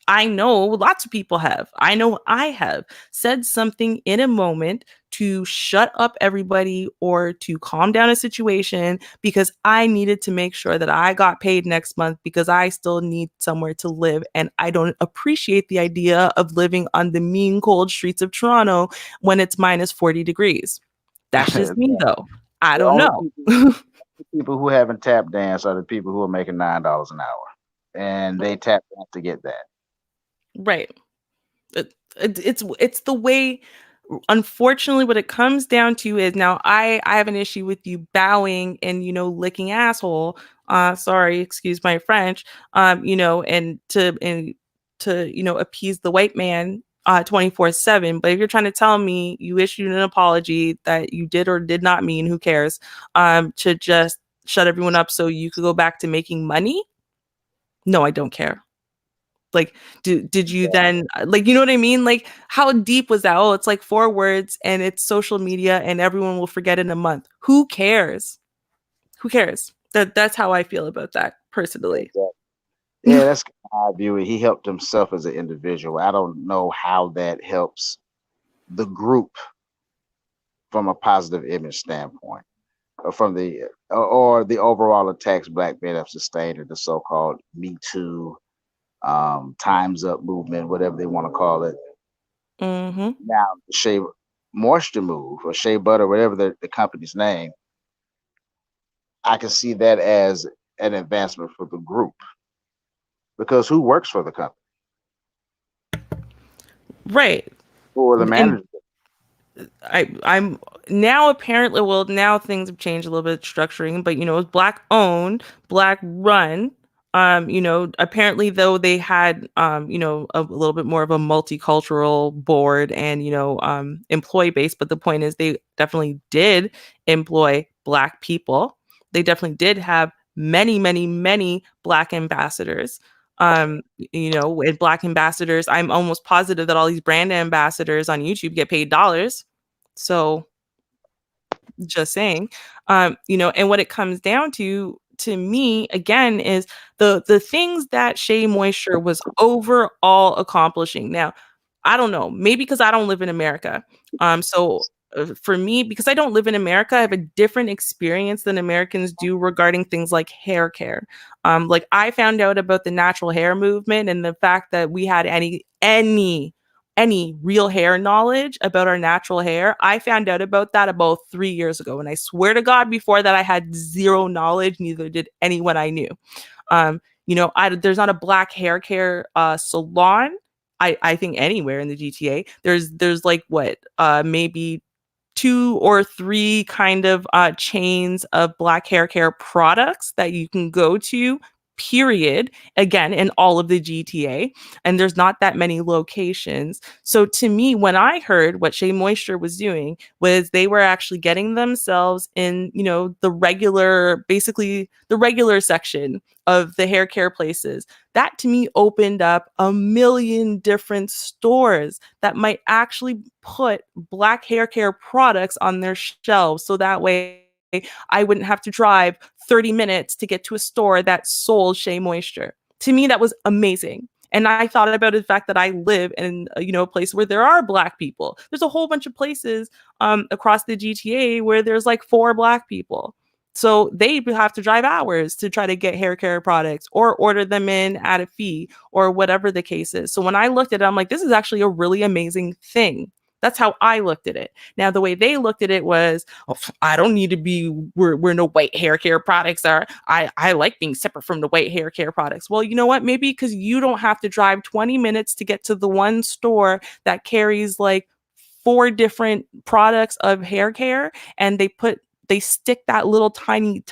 Speaker 4: I know lots of people have. I know I have said something in a moment to shut up everybody or to calm down a situation because I needed to make sure that I got paid next month because I still need somewhere to live. And I don't appreciate the idea of living on the mean cold streets of Toronto when it's minus 40 degrees. That's just me though. I
Speaker 3: The
Speaker 4: don't
Speaker 3: only
Speaker 4: know.
Speaker 3: people who haven't tap danced are the people who are making $9 an hour, and they tap dance to get that.
Speaker 4: Right. It's the way. Unfortunately, what it comes down to is now I have an issue with you bowing and licking asshole. Sorry, excuse my French. And to appease the white man 24/7. But if you're trying to tell me you issued an apology that you did or did not mean, who cares? To just shut everyone up so you could go back to making money. No, I don't care. Like, did you then, like, you know what I mean? Like, how deep was that? Oh, it's like 4 words and it's social media and everyone will forget in a month. Who cares? Who cares? That's how I feel about that personally.
Speaker 3: Yeah, that's how I view it. He helped himself as an individual. I don't know how that helps the group from a positive image standpoint, or from or the overall attacks Black men have sustained in the so-called Me Too, Time's Up movement, whatever they want to call it.
Speaker 4: Mm-hmm.
Speaker 3: Now, the Shea Moisture move or Shea Butter, whatever the company's name, I can see that as an advancement for the group, because who works for the company?
Speaker 4: Right.
Speaker 3: Who are the
Speaker 4: And
Speaker 3: managers?
Speaker 4: I'm now apparently, well, now things have changed a little bit structuring, but it was Black owned, Black run. Apparently though they had a little bit more of a multicultural board and employee base, but the point is they definitely did employ Black people. They definitely did have many, many, many Black ambassadors. With Black ambassadors, I'm almost positive that all these brand ambassadors on YouTube get paid dollars. So just saying. And what it comes down to me again is the things that Shea Moisture was overall accomplishing. Now, I don't know, maybe because I don't live in America. For me, because I don't live in America, I have a different experience than Americans do regarding things like hair care. Like I found out about the natural hair movement and the fact that we had any real hair knowledge about our natural hair. I found out about that about 3 years ago. And I swear to God, before that, I had zero knowledge, neither did anyone I knew. There's not a Black hair care salon. I think anywhere in the GTA. There's like what, maybe 2 or 3 kind of chains of Black hair care products that you can go to, period, again, in all of the GTA. And there's not that many locations. So to me, when I heard what Shea Moisture was doing, was they were actually getting themselves in, basically the regular section of the hair care places. That to me opened up a million different stores that might actually put Black hair care products on their shelves. So that way I wouldn't have to drive 30 minutes to get to a store that sold Shea Moisture. To me, that was amazing. And I thought about the fact that I live in a place where there are Black people. There's a whole bunch of places across the GTA where there's like 4 Black people. So they have to drive hours to try to get hair care products or order them in at a fee or whatever the case is. So when I looked at it, I'm like, this is actually a really amazing thing. That's how I looked at it. Now, the way they looked at it was, I don't need to be where no white hair care products are. I like being separate from the white hair care products. Well, you know what? Maybe because you don't have to drive 20 minutes to get to the one store that carries like 4 different products of hair care, and they stick that little tiny,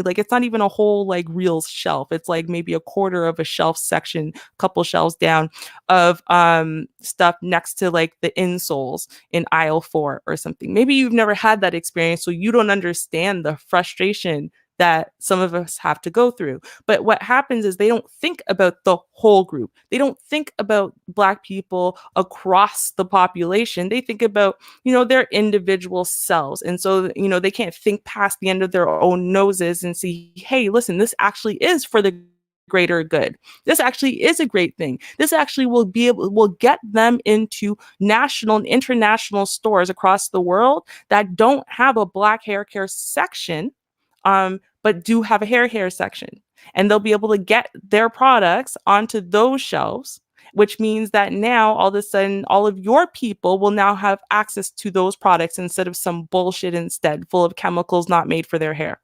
Speaker 4: like it's not even a whole like real shelf. It's like maybe a quarter of a shelf section, couple shelves down of stuff next to like the insoles in aisle 4 or something. Maybe you've never had that experience, so you don't understand the frustration that some of us have to go through. But what happens is they don't think about the whole group. They don't think about Black people across the population. They think about, their individual selves. And so, they can't think past the end of their own noses and see, hey, listen, this actually is for the greater good. This actually is a great thing. This actually will get them into national and international stores across the world that don't have a Black hair care section, but do have a hair care section. And they'll be able to get their products onto those shelves, which means that now all of a sudden, all of your people will now have access to those products instead of some bullshit instead, full of chemicals not made for their hair.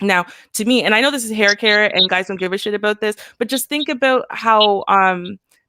Speaker 4: Now, to me, and I know this is hair care and guys don't give a shit about this, but just think about how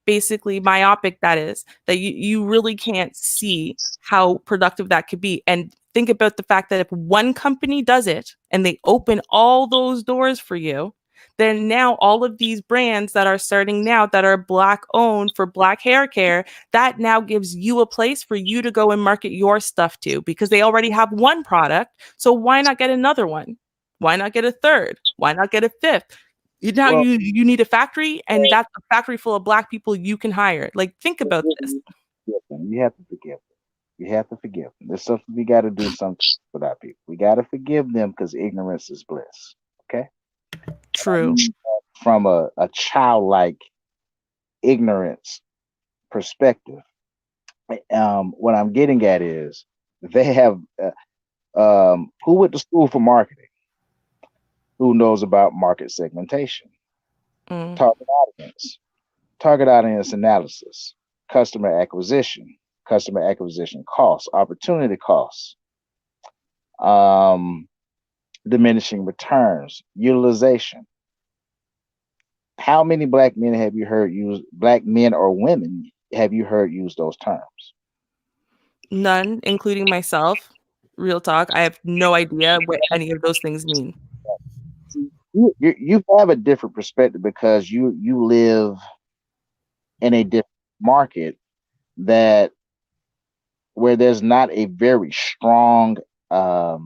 Speaker 4: basically myopic that is, that you really can't see how productive that could be. And think about the fact that if one company does it and they open all those doors for you, then now all of these brands that are starting now that are Black owned for Black hair care, that now gives you a place for you to go and market your stuff to, because they already have one product. So why not get another one? Why not get a third? Why not get a fifth? You need a factory, and that's a factory full of Black people you can hire. Like, think about this.
Speaker 3: You have to forgive them. You have to forgive them. There's something we got to do something with our people. We got to forgive them because ignorance is bliss. Okay.
Speaker 4: True.
Speaker 3: From a childlike ignorance perspective, what I'm getting at is they have who went to school for marketing? Who knows about market segmentation, target audience analysis, customer acquisition costs, opportunity costs, diminishing returns, utilization. How many Black men have you heard use, Black men or women have you heard use those terms?
Speaker 4: None, including myself. Real talk. I have no idea what any of those things mean.
Speaker 3: You have a different perspective because you live in a different market where there's not a very strong, for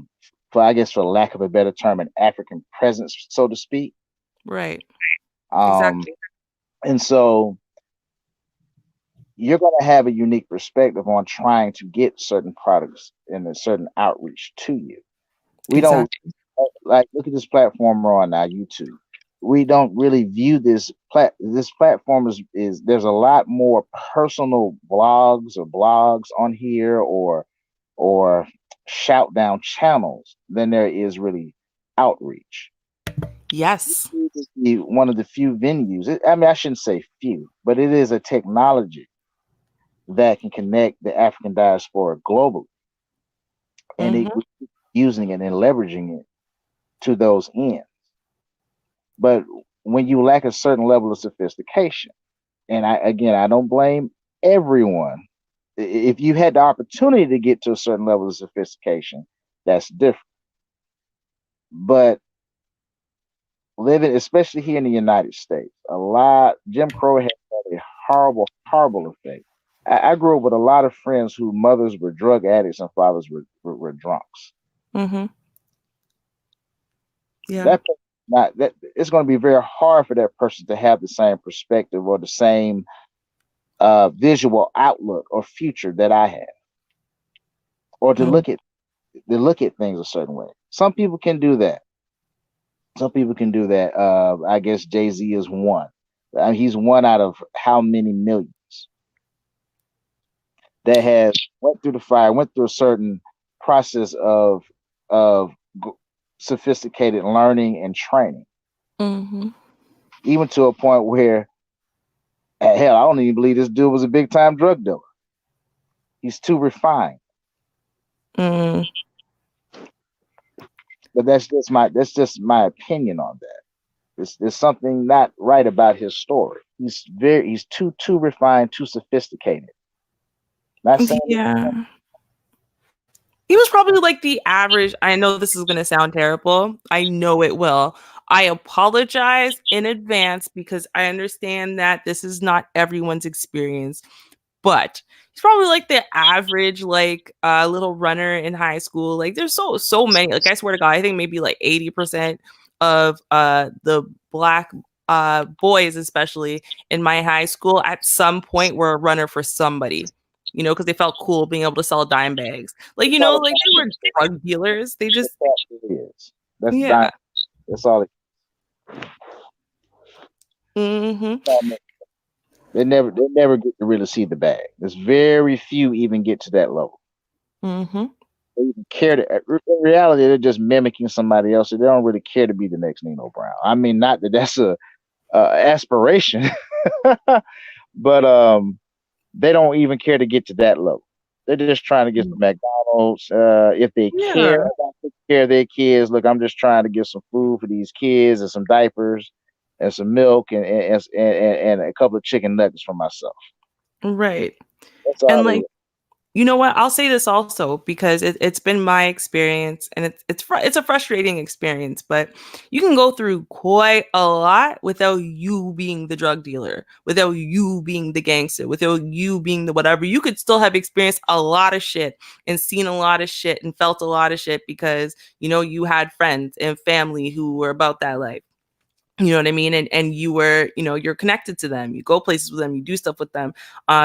Speaker 3: lack of a better term, an African presence, so to speak.
Speaker 4: Right.
Speaker 3: Exactly. And so you're going to have a unique perspective on trying to get certain products and a certain outreach to you. We don't
Speaker 4: Exactly.
Speaker 3: like look at this platform we're on now, YouTube. We don't really view this platform is there's a lot more personal blogs on here or shout down channels than there is really outreach.
Speaker 4: Yes.
Speaker 3: YouTube is one of the few venues. I mean, I shouldn't say few, but it is a technology that can connect the African diaspora globally, and
Speaker 4: Mm-hmm.
Speaker 3: using it and leveraging it to those ends. But when you lack a certain level of sophistication, and I don't blame everyone. If you had the opportunity to get to a certain level of sophistication, that's different. But living, especially here in the United States, Jim Crow has had a horrible, horrible effect. I grew up with a lot of friends whose mothers were drug addicts and fathers were drunks.
Speaker 4: Mm-hmm. Yeah.
Speaker 3: That not that it's going to be very hard for that person to have the same perspective or the same visual outlook or future that I have, or to
Speaker 4: Mm.
Speaker 3: look at things a certain way. Some people can do that. Some people can do that. I guess Jay-Z is one. He's one out of how many millions that has went through the fire, went through a certain process of sophisticated learning and training,
Speaker 4: Mm-hmm.
Speaker 3: even to a point where hell, I don't even believe this dude was a big time drug dealer. He's too refined.
Speaker 4: Mm.
Speaker 3: But that's just my opinion on that. There's something not right about his story. He's too refined, too sophisticated. Not saying
Speaker 4: Yeah. He was probably like the average. I know this is going to sound terrible. I know it will. I apologize in advance because I understand that this is not everyone's experience, but he's probably like the average like little runner in high school. Like there's so many. Like I swear to God, I think maybe like 80% of the black boys, especially in my high school, at some point were a runner for somebody. You know, because they felt cool being able to sell dime bags. Like you know, like they were drug dealers. They just
Speaker 3: it is. That's
Speaker 4: yeah.
Speaker 3: that's all.
Speaker 4: Mm-hmm.
Speaker 3: They never get to really see the bag. There's very few even get to that level.
Speaker 4: Mm-hmm.
Speaker 3: They even care to. In reality, they're just mimicking somebody else. So they don't really care to be the next Nino Brown. I mean, not that that's a aspiration, but they don't even care to get to that level. They're just trying to get some McDonald's. If they care
Speaker 4: Yeah.
Speaker 3: about taking care of their kids, look, I'm just trying to get some food for these kids and some diapers and some milk and a couple of chicken nuggets for myself.
Speaker 4: Right.
Speaker 3: That's all
Speaker 4: And
Speaker 3: they.
Speaker 4: like, you know what? I'll say this also because it's been my experience, and it's a frustrating experience. But you can go through quite a lot without you being the drug dealer, without you being the gangster, without you being the whatever. You could still have experienced a lot of shit and seen a lot of shit and felt a lot of shit because you know you had friends and family who were about that life. You know what I mean? And you were, you know, you're connected to them. You go places with them. You do stuff with them.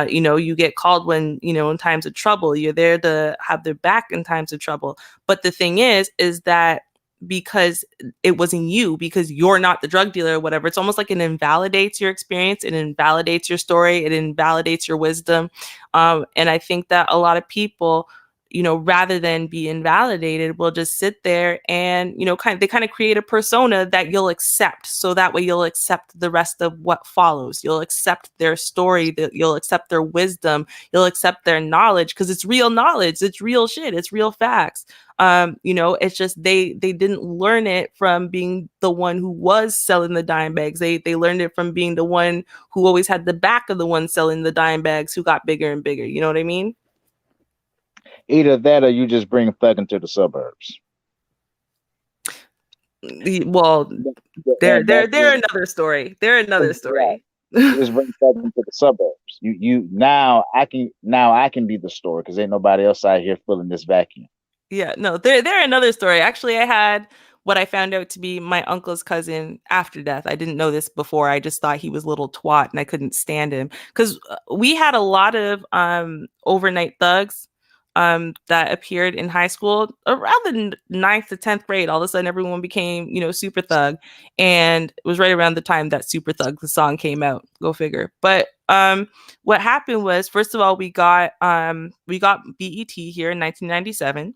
Speaker 4: You know, you get called when, you know, in times of trouble. You're there to have their back in times of trouble. But the thing is that because it wasn't you, because you're not the drug dealer or whatever, it's almost like it invalidates your experience. It invalidates your story. It invalidates your wisdom. And I think that a lot of people, you know, rather than be invalidated, will just sit there and, you know, they kind of create a persona that you'll accept. So that way you'll accept the rest of what follows. You'll accept their story, that you'll accept their wisdom, you'll accept their knowledge because it's real knowledge. It's real shit. It's real facts. You know, it's just they didn't learn it from being the one who was selling the dime bags. They learned it from being the one who always had the back of the one selling the dime bags who got bigger and bigger. You know what I mean?
Speaker 3: Either that or you just bring thugging to the suburbs.
Speaker 4: Well, they're
Speaker 3: And that's
Speaker 4: another story. They're another
Speaker 3: right.
Speaker 4: story.
Speaker 3: You just bring thugging to the suburbs. You now I can be the story because ain't nobody else out here filling this vacuum.
Speaker 4: Yeah, no, they're another story. Actually, I had what I found out to be my uncle's cousin after death. I didn't know this before. I just thought he was a little twat and I couldn't stand him because we had a lot of overnight thugs that appeared in high school around the ninth to 10th grade. All of a sudden, everyone became, super thug. And it was right around the time that Super Thug, the song, came out. Go figure. But what happened was, first of all, we got BET here in 1997.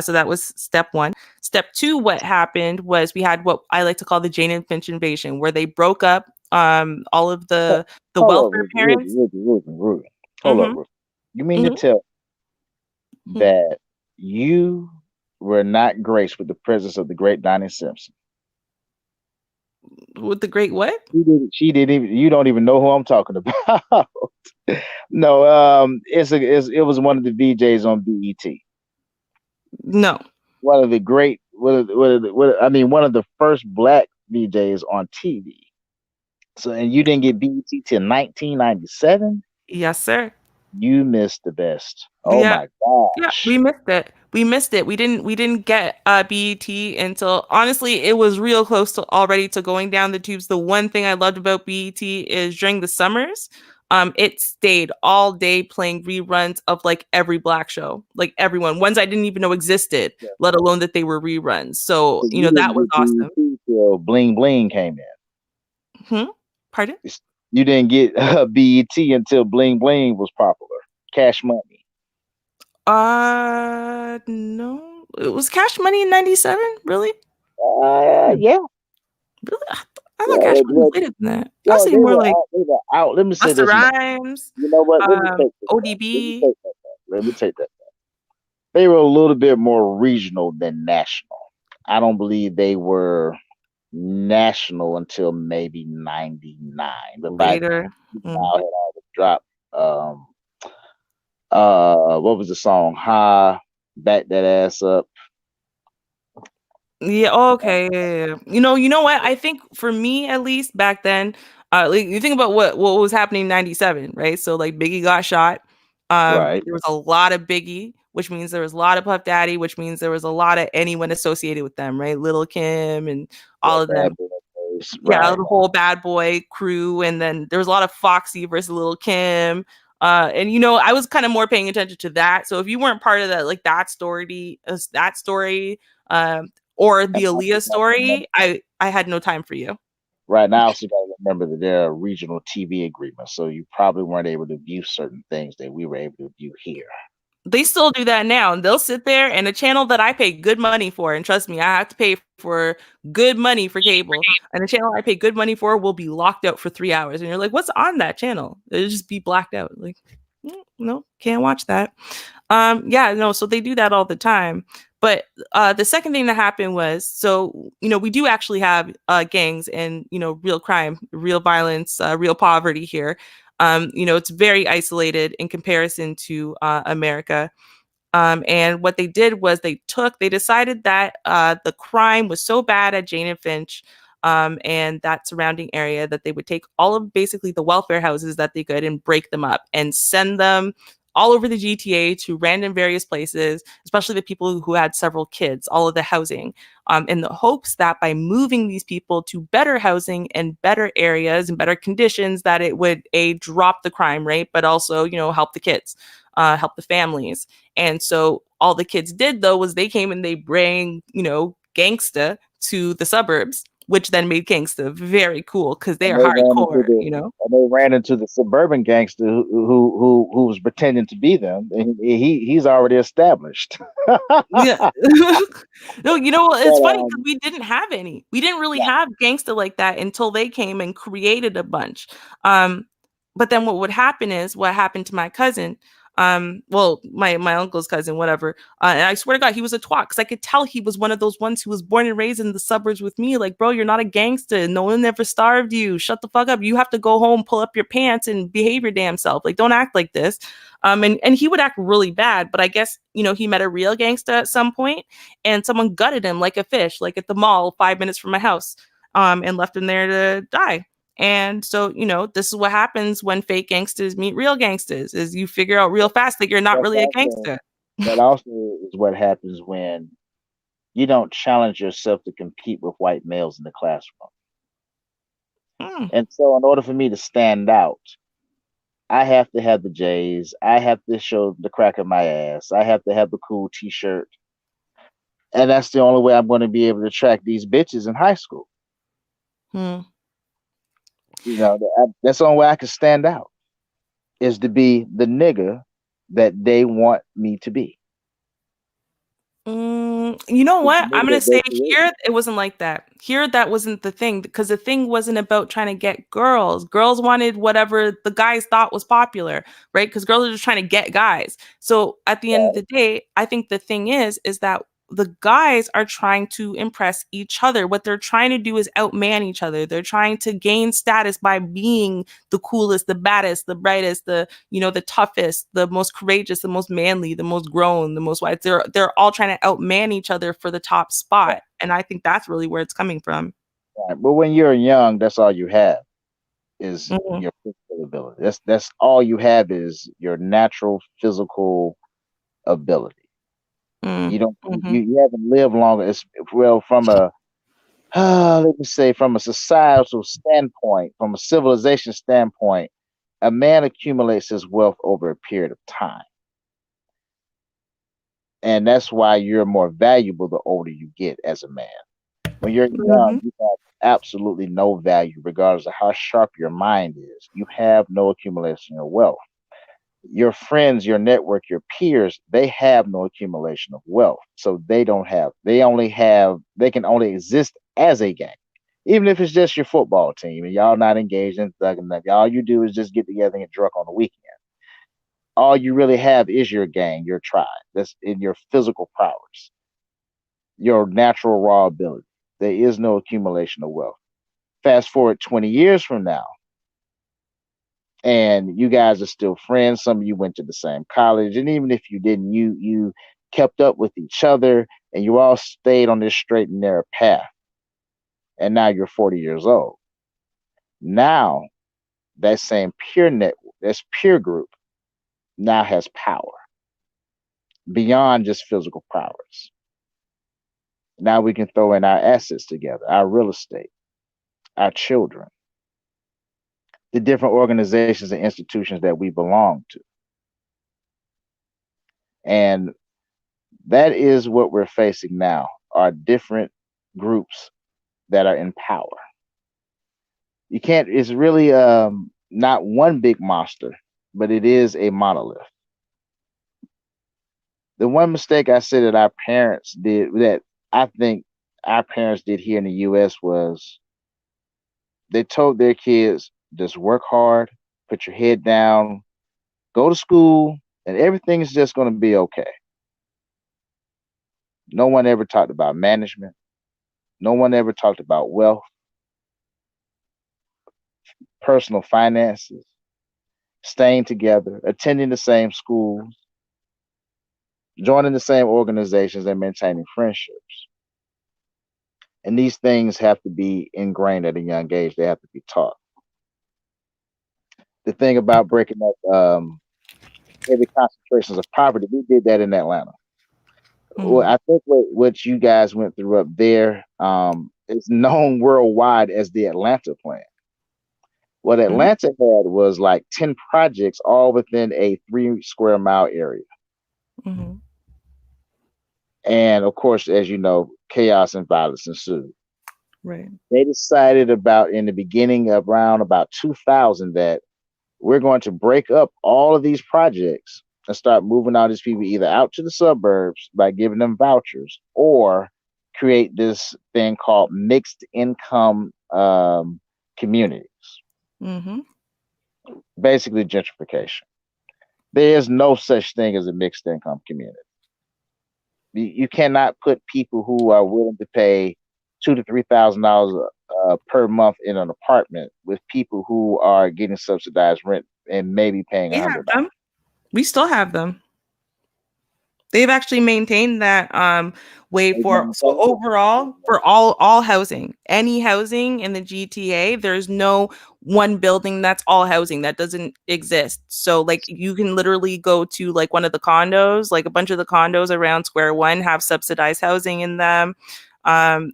Speaker 4: So that was step one. Step two, what happened was we had what I like to call the Jane and Finch invasion, where they broke up all of the
Speaker 3: Hold
Speaker 4: welfare
Speaker 3: up,
Speaker 4: parents.
Speaker 3: Ruby. Hold up,
Speaker 4: Mhm.
Speaker 3: Ruby. You mean to
Speaker 4: Mhm.
Speaker 3: tell
Speaker 4: Mhm.
Speaker 3: that you were not graced with the presence of the great Donnie Simpson?
Speaker 4: With the great what?
Speaker 3: She didn't even. You don't even know who I'm talking about. No, it was one of the VJs on BET.
Speaker 4: No.
Speaker 3: One of the great. One of the first black VJs on TV. So, and you didn't get BET till 1997.
Speaker 4: Yes, sir.
Speaker 3: You missed the best. Oh
Speaker 4: Yeah.
Speaker 3: my
Speaker 4: Yeah,
Speaker 3: gosh.
Speaker 4: we missed it. We missed it. We didn't get BET until honestly it was real close to already to going down the tubes. The one thing I loved about BET is during the summers, it stayed all day playing reruns of like every black show, like everyone, ones I didn't even know existed,
Speaker 3: Yeah.
Speaker 4: let alone that they were reruns. So,
Speaker 3: So you
Speaker 4: that
Speaker 3: didn't
Speaker 4: was
Speaker 3: get
Speaker 4: awesome.
Speaker 3: BET till Bling Bling came in.
Speaker 4: Pardon?
Speaker 3: You didn't get BET until Bling Bling was popular. Cash Money.
Speaker 4: No. It was Cash Money in 97? Really?
Speaker 3: Yeah.
Speaker 4: Really? I thought Cash
Speaker 3: Yeah,
Speaker 4: Money was later than that. I was
Speaker 3: well,
Speaker 4: thinking more like
Speaker 3: they were out. Let me say
Speaker 4: Busta
Speaker 3: this much.
Speaker 4: Rhymes,
Speaker 3: You know what? Let me take this back.
Speaker 4: ODB.
Speaker 3: Let me take that back. They were a little bit more regional than national. I don't believe they were national until maybe 99. But by
Speaker 4: Later.
Speaker 3: now had already dropped what was the song? Ha, back that ass up.
Speaker 4: Yeah, okay. Yeah. You know what? I think for me at least back then, like you think about what was happening in 97, right? So like Biggie got shot.
Speaker 3: Right.
Speaker 4: There was a lot of Biggie, which means there was a lot of Puff Daddy, which means there was a lot of anyone associated with them, right? Little Kim and
Speaker 3: Yeah,
Speaker 4: all of
Speaker 3: Bad
Speaker 4: them.
Speaker 3: Boys.
Speaker 4: Yeah,
Speaker 3: Right.
Speaker 4: the whole Bad Boy crew, and then there was a lot of Foxy versus Little Kim. And I was kind of more paying attention to that. So if you weren't part of that, like that story, or the
Speaker 3: And also
Speaker 4: Aaliyah
Speaker 3: gotta remember,
Speaker 4: story, I had no time for you.
Speaker 3: right now, also got to remember that there are regional TV agreements, so you probably weren't able to view certain things that we were able to view here.
Speaker 4: They still do that now, and they'll sit there and a channel that I pay good money for, and trust me, I have to pay for good money for cable, and a channel I pay good money for will be locked out for 3 hours, and you're like, what's on that channel? It'll just be blacked out. Like, no, can't watch that. Yeah, no, so they do that all the time. But the second thing that happened was, so we do actually have gangs and real crime, real violence, real poverty here. It's very isolated in comparison to America. And what they did was they decided that the crime was so bad at Jane and Finch and that surrounding area that they would take all of basically the welfare houses that they could and break them up and send them all over the GTA to random various places, especially the people who had several kids, all of the housing, in the hopes that by moving these people to better housing and better areas and better conditions, that it would drop the crime rate, but also, help the kids, help the families. And so all the kids did though was they came and they bring, gangsta to the suburbs, which then made gangsta very cool because they
Speaker 3: And
Speaker 4: are
Speaker 3: they ran into
Speaker 4: hardcore.
Speaker 3: and they ran into the suburban gangster who was pretending to be them, and he's already established.
Speaker 4: Yeah. No,
Speaker 3: But
Speaker 4: it's funny because we didn't have any. We didn't really
Speaker 3: yeah,
Speaker 4: have gangsta like that until they came and created a bunch. Um, but then what would happen is what happened to my cousin. Well, my uncle's cousin, whatever. And I swear to God, he was a twat because I could tell he was one of those ones who was born and raised in the suburbs with me. Like, bro, you're not a gangster. No one ever starved you. Shut the fuck up. You have to go home, pull up your pants, and behave your damn self. Like, don't act like this. And he would act really bad, but I guess he met a real gangster at some point, and someone gutted him like a fish, like at the mall 5 minutes from my house, and left him there to die. And so, this is what happens when fake gangsters meet real gangsters: is you figure out real fast that you're not
Speaker 3: that's
Speaker 4: really a
Speaker 3: also
Speaker 4: gangster.
Speaker 3: that also is what happens when you don't challenge yourself to compete with white males in the classroom.
Speaker 4: Mm.
Speaker 3: And so, in order for me to stand out, I have to have the J's. I have to show the crack of my ass. I have to have the cool T-shirt, and that's the only way I'm going to be able to attract these bitches in high school.
Speaker 4: Hmm.
Speaker 3: That's the only way I can stand out, is to be the nigga that they want me to be.
Speaker 4: You know
Speaker 3: The
Speaker 4: what? I'm
Speaker 3: nigga
Speaker 4: gonna
Speaker 3: that they
Speaker 4: say
Speaker 3: create.
Speaker 4: here it wasn't like that. Here that wasn't the thing because the thing wasn't about trying to get girls. Girls wanted whatever the guys thought was popular, right? Because girls are just trying to get guys. So at the end of the day, I think the thing is that the guys are trying to impress each other. What they're trying to do is outman each other. They're trying to gain status by being the coolest, the baddest, the brightest, the toughest, the most courageous, the most manly, the most grown, the most wise. They're all trying to outman each other for the top spot. And I think that's really where it's coming from.
Speaker 3: Right. But when you're young, that's all you have is
Speaker 4: Mm-hmm.
Speaker 3: your physical ability. That's all you have is your natural physical ability. You don't
Speaker 4: Mm-hmm.
Speaker 3: you haven't lived longer. It's well from a let me say from a societal standpoint, from a civilization standpoint, a man accumulates his wealth over a period of time. And that's why you're more valuable the older you get as a man. When you're young,
Speaker 4: Mm-hmm.
Speaker 3: you have absolutely no value, regardless of how sharp your mind is. You have no accumulation of wealth. Your friends, your network, your peers, they have no accumulation of wealth. So they they can only exist as a gang. Even if it's just your football team and y'all not engaged in thugging, all you do is just get together and get drunk on the weekend. All you really have is your gang, your tribe. That's in your physical prowess, your natural raw ability. There is no accumulation of wealth. Fast forward 20 years from now, and you guys are still friends. Some of you went to the same college, and even if you didn't, you kept up with each other, and you all stayed on this straight and narrow path. And now you're 40 years old. Now that same peer network, this peer group, now has power beyond just physical prowess. Now we can throw in our assets together, our real estate, our children, the different organizations and institutions that we belong to. And that is what we're facing now are different groups that are in power. You can't, it's really not one big monster, but it is a monolith. The one mistake I said that our parents did, that I think our parents did here in the US, was they told their kids, just work hard, put your head down, go to school, and everything is just going to be okay. No one ever talked about management. No one ever talked about wealth, personal finances, staying together, attending the same schools, joining the same organizations, and maintaining friendships. And these things have to be ingrained at a young age. They have to be taught. The thing about breaking up heavy concentrations of poverty, we did that in Atlanta. Well,
Speaker 4: Mm-hmm.
Speaker 3: I think what you guys went through up there is known worldwide as the Atlanta plan. What Atlanta had was like 10 projects all within a 3 square mile area.
Speaker 4: Mm-hmm.
Speaker 3: And of course, as you know, chaos and violence ensued.
Speaker 4: Right.
Speaker 3: They decided about in the beginning of around about 2000 that we're going to break up all of these projects and start moving all these people either out to the suburbs by giving them vouchers or create this thing called mixed income communities,
Speaker 4: Mm-hmm.
Speaker 3: basically gentrification. There is no such thing as a mixed income community. You cannot put people who are willing to pay $2,000 to $3,000 per month in an apartment with people who are getting subsidized rent and maybe paying
Speaker 4: We have
Speaker 3: $100.
Speaker 4: them. We still have them. They've actually maintained that way
Speaker 3: They
Speaker 4: for, so
Speaker 3: maintain it.
Speaker 4: overall for all housing, any housing in the GTA, there's no one building that's all housing. That doesn't exist. So like you can literally go to like one of the condos, like a bunch of the condos around Square One have subsidized housing in them.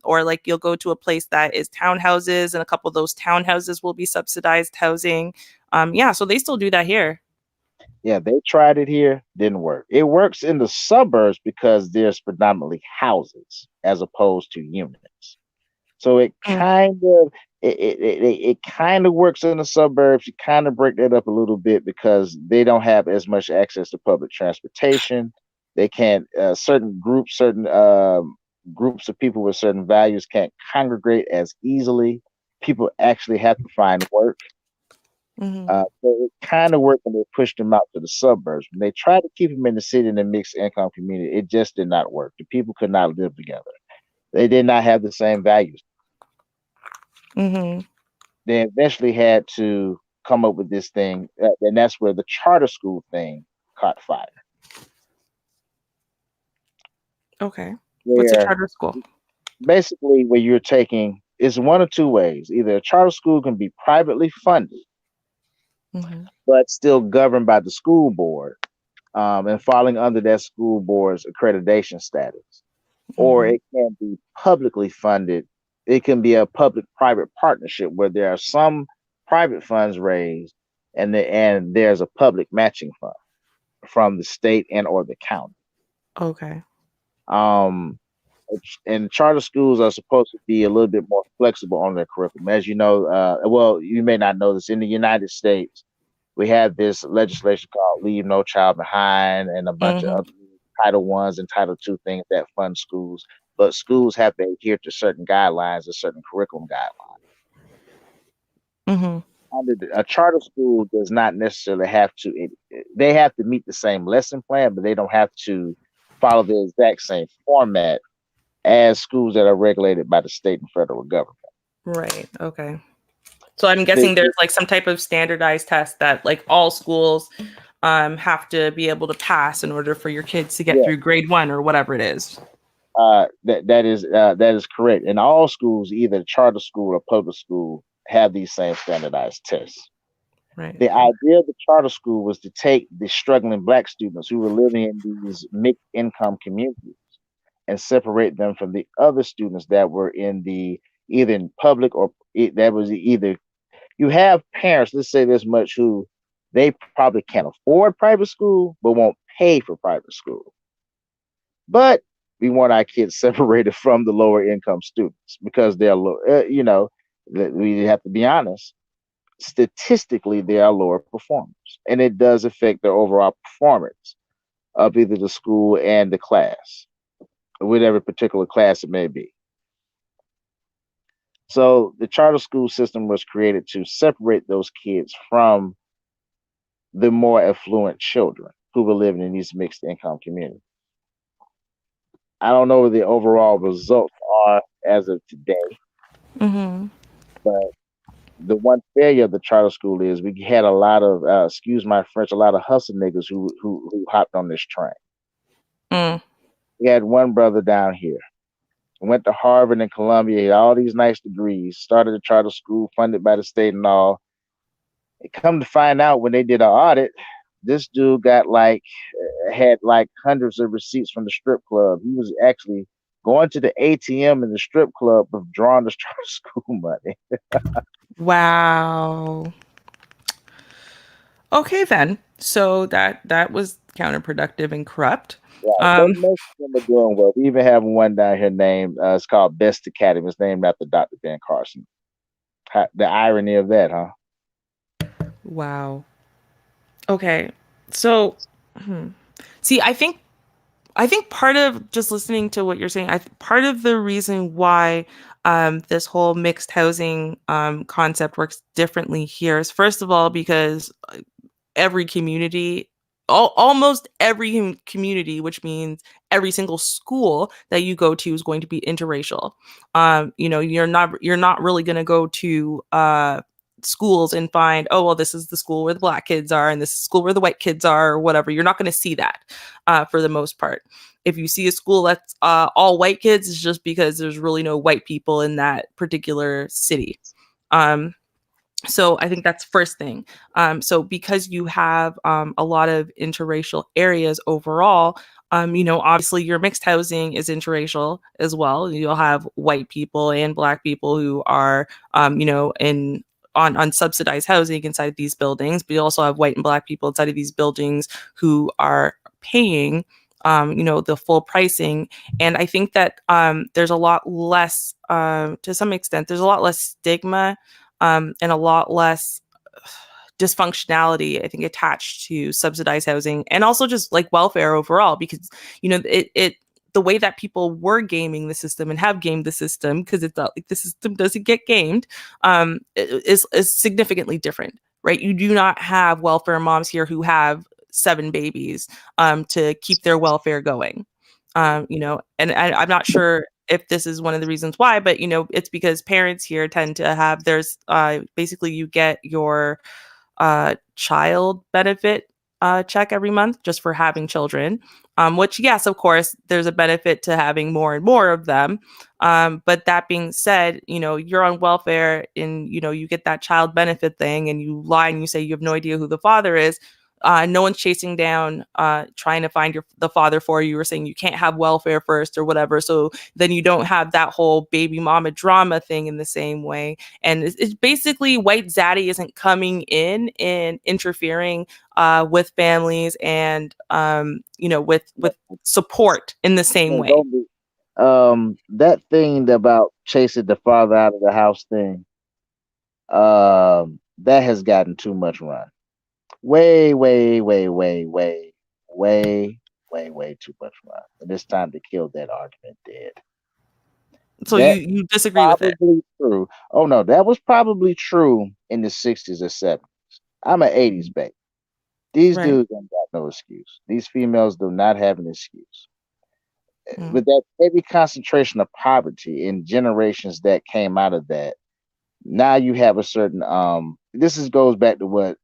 Speaker 4: Or like you'll go to a place that is townhouses, and a couple of those townhouses will be subsidized housing. Yeah, so they still do that here.
Speaker 3: Yeah, they tried it here, didn't work. It works in the suburbs because there's predominantly houses as opposed to units. So it
Speaker 4: Mm.
Speaker 3: kind of it kind of works in the suburbs. You kind of break that up a little bit because they don't have as much access to public transportation. They can't certain groups of people with certain values can't congregate as easily. People actually have to find work.
Speaker 4: Mhm.
Speaker 3: So it kind of worked when they pushed them out to the suburbs. When they tried to keep them in the city in a mixed income community, it just did not work. The people could not live together. They did not have the same values.
Speaker 4: Mhm.
Speaker 3: They eventually had to come up with this thing, and that's where the charter school thing caught fire.
Speaker 4: Okay. What's a
Speaker 3: Where
Speaker 4: charter school?
Speaker 3: basically where you're taking is one of two ways. Either a charter school can be privately funded,
Speaker 4: Mhm.
Speaker 3: but still governed by the school board, and falling under that school board's accreditation status, or
Speaker 4: Mhm.
Speaker 3: it can be publicly funded. It can be a public-private partnership where there are some private funds raised, and there's a public matching fund from the state and or the county.
Speaker 4: Okay.
Speaker 3: Um, and charter schools are supposed to be a little bit more flexible on their curriculum. As you know, well, you may not know this, in the United States, we have this legislation called Leave No Child Behind and a bunch of
Speaker 4: Mhm.
Speaker 3: other Title Ones and Title Two things that fund schools. But schools have to adhere to certain guidelines or certain curriculum guidelines.
Speaker 4: Mhm.
Speaker 3: A charter school does not necessarily have to. They have to meet the same lesson plan, but they don't have to follow the exact same format as schools that are regulated by the state and federal government.
Speaker 4: Right. Okay. So I'm
Speaker 3: They,
Speaker 4: guessing there's like some type of standardized test that like all schools have to be able to pass in order for your kids to get
Speaker 3: yeah,
Speaker 4: through grade 1 or whatever it is.
Speaker 3: that is correct. And all schools, either charter school or public school, have these same standardized tests.
Speaker 4: Right.
Speaker 3: The idea of the charter school was to take the struggling Black students who were living in these mixed income communities and separate them from the other students that were in the either in public or that was either you have parents, let's say this much, who they probably can't afford private school but won't pay for private school. But we want our kids separated from the lower income students because they're low. We have to be honest. Statistically, they are lower performers, and it does affect their overall performance of either the school and the class, whatever particular class it may be. So the charter school system was created to separate those kids from the more affluent children who were living in these mixed income communities. I don't know what the overall results are as of today,
Speaker 4: Mhm.
Speaker 3: but the one failure of the charter school is we had a lot of, excuse my French, a lot of hustle niggas who hopped on this train.
Speaker 4: Mm.
Speaker 3: We had one brother down here, went to Harvard and Columbia, he had all these nice degrees, started a charter school funded by the state and all. And come to find out when they did an audit, this dude got had like hundreds of receipts from the strip club. He was actually going to the ATM in the strip club withdrawing the charter school money.
Speaker 4: Wow. Okay then. So that was counterproductive and corrupt.
Speaker 3: Right. But
Speaker 4: Um
Speaker 3: most of them are doing well. We even have one down here named, it's called Best Academy. It's named after Dr. Ben Carson. The irony of that, huh?
Speaker 4: wow. Okay. So hmm. See, I think part of just listening to what you're saying, part of the reason why this whole mixed housing concept works differently here is, first of all, because every community, almost every community, which means every single school that you go to is going to be interracial. You're not really going to go to schools and find, oh, well, this is the school where the Black kids are and this is the school where the white kids are or whatever. You're not going to see that for the most part. If you see a school that's all white kids, it's just because there's really no white people in that particular city. So I think that's first thing. So because you have a lot of interracial areas overall, obviously your mixed housing is interracial as well. You'll have white people and Black people who are, in on subsidized housing inside these buildings, but you also have white and Black people inside of these buildings who are paying, the full pricing. And I think that there's a lot less, to some extent, there's a lot less stigma and a lot less dysfunctionality, I think, attached to subsidized housing and also just like welfare overall, because, the way that people were gaming the system and have gamed the system, because it's not like the system doesn't get gamed, is significantly different, right? You do not have welfare moms here who have 7 babies to keep their welfare going, and I'm not sure if this is one of the reasons why, but it's because parents here tend to have, there's basically you get your child benefit check every month just for having children, which, yes, of course, there's a benefit to having more and more of them. But that being said, you're on welfare and, you get that child benefit thing and you lie and you say you have no idea who the father is. No one's chasing down, trying to find the father for you, or saying you can't have welfare first or whatever. So then you don't have that whole baby mama drama thing in the same way. And it's basically white zaddy isn't coming in and interfering with families and, with support in the same way.
Speaker 3: That thing about chasing the father out of the house thing, that has gotten too much run. Way too much run. And it's time to kill that argument dead.
Speaker 4: So you disagree with it?
Speaker 3: True. Oh no, that was probably true in the 60s or 70s. I'm an 80s baby. These dudes don't got no excuse. These females do not have an excuse. With that heavy concentration of poverty in generations that came out of that, now you have a certain goes back to what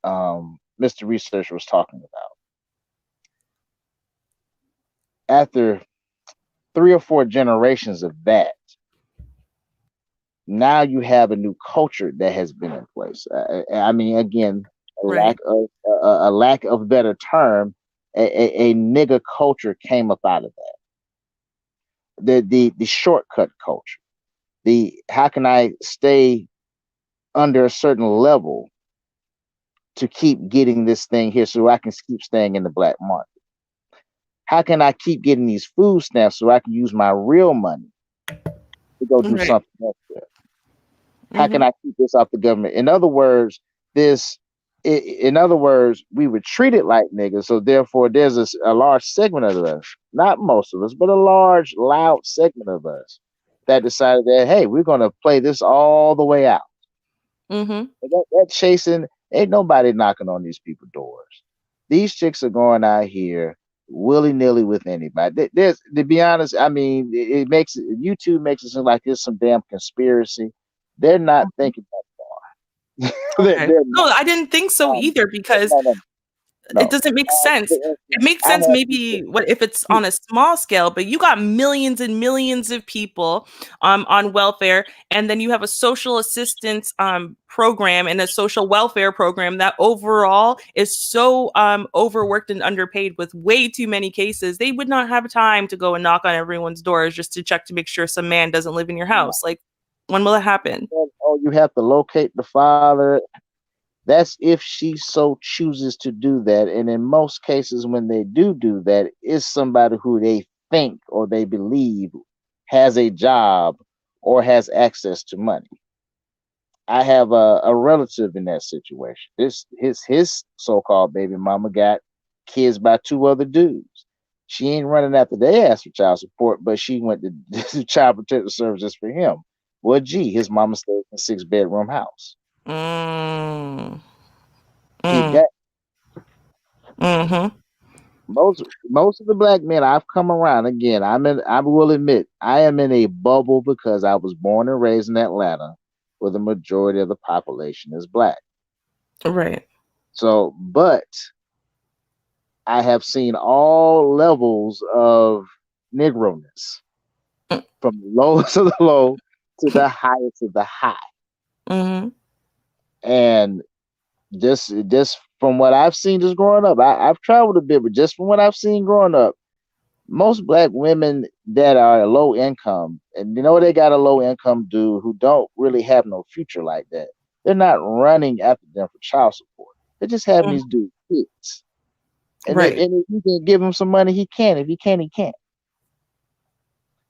Speaker 3: Mr. Researcher was talking about. After 3 or 4 generations of that, now you have a new culture that has been in place. I mean, again, a lack of better term, a nigga culture came up out of that. The shortcut culture. The how can I stay under a certain level to keep getting this thing here so I can keep staying in the black market? How can I keep getting these food stamps so I can use my real money to go do something else with? How can I keep this off the government? In other words, we were treated like niggas, so therefore there's a large segment of us, not most of us, but a large, loud segment of us that decided that, hey, we're going to play this all the way out. That chasing, ain't nobody knocking on these people's doors. These chicks are going out here willy-nilly with anybody. There's, to be honest, I mean, YouTube makes it seem like there's some damn conspiracy. They're not thinking that far.
Speaker 4: Okay. No, I didn't think so either, because it doesn't make sense. It makes sense maybe if it's on a small scale, but you got millions and millions of people on welfare, and then you have a social assistance program and a social welfare program that overall is so overworked and underpaid with way too many cases. They would not have time to go and knock on everyone's doors just to check to make sure some man doesn't live in your house. Like, when will it happen?
Speaker 3: Oh, you have to locate the father. That's if she so chooses to do that. And in most cases, when they do that, it's somebody who they think or they believe has a job or has access to money. I have a relative in that situation. His so-called baby mama got kids by 2 other dudes. She ain't running after their ass for child support, but she went to child protective services for him. Well, gee, his mama stayed in a 6-bedroom house. Keep that. Most of the black men I've come around, again, I will admit, I am in a bubble because I was born and raised in Atlanta. where the majority of the population is black.
Speaker 4: Right.
Speaker 3: So, but I have seen all levels of Negroness, from the lowest of the low to the highest of the high.
Speaker 4: Mm-hmm.
Speaker 3: And just from what I've seen just growing up, I've traveled a bit, but just from what I've seen growing up, most black women that are low income, and what they got a low income dude who don't really have no future like that, they're not running after them for child support. They're just having these dudes kids. And
Speaker 4: Right.
Speaker 3: if you can give him some money, he can. If he can't, he can't.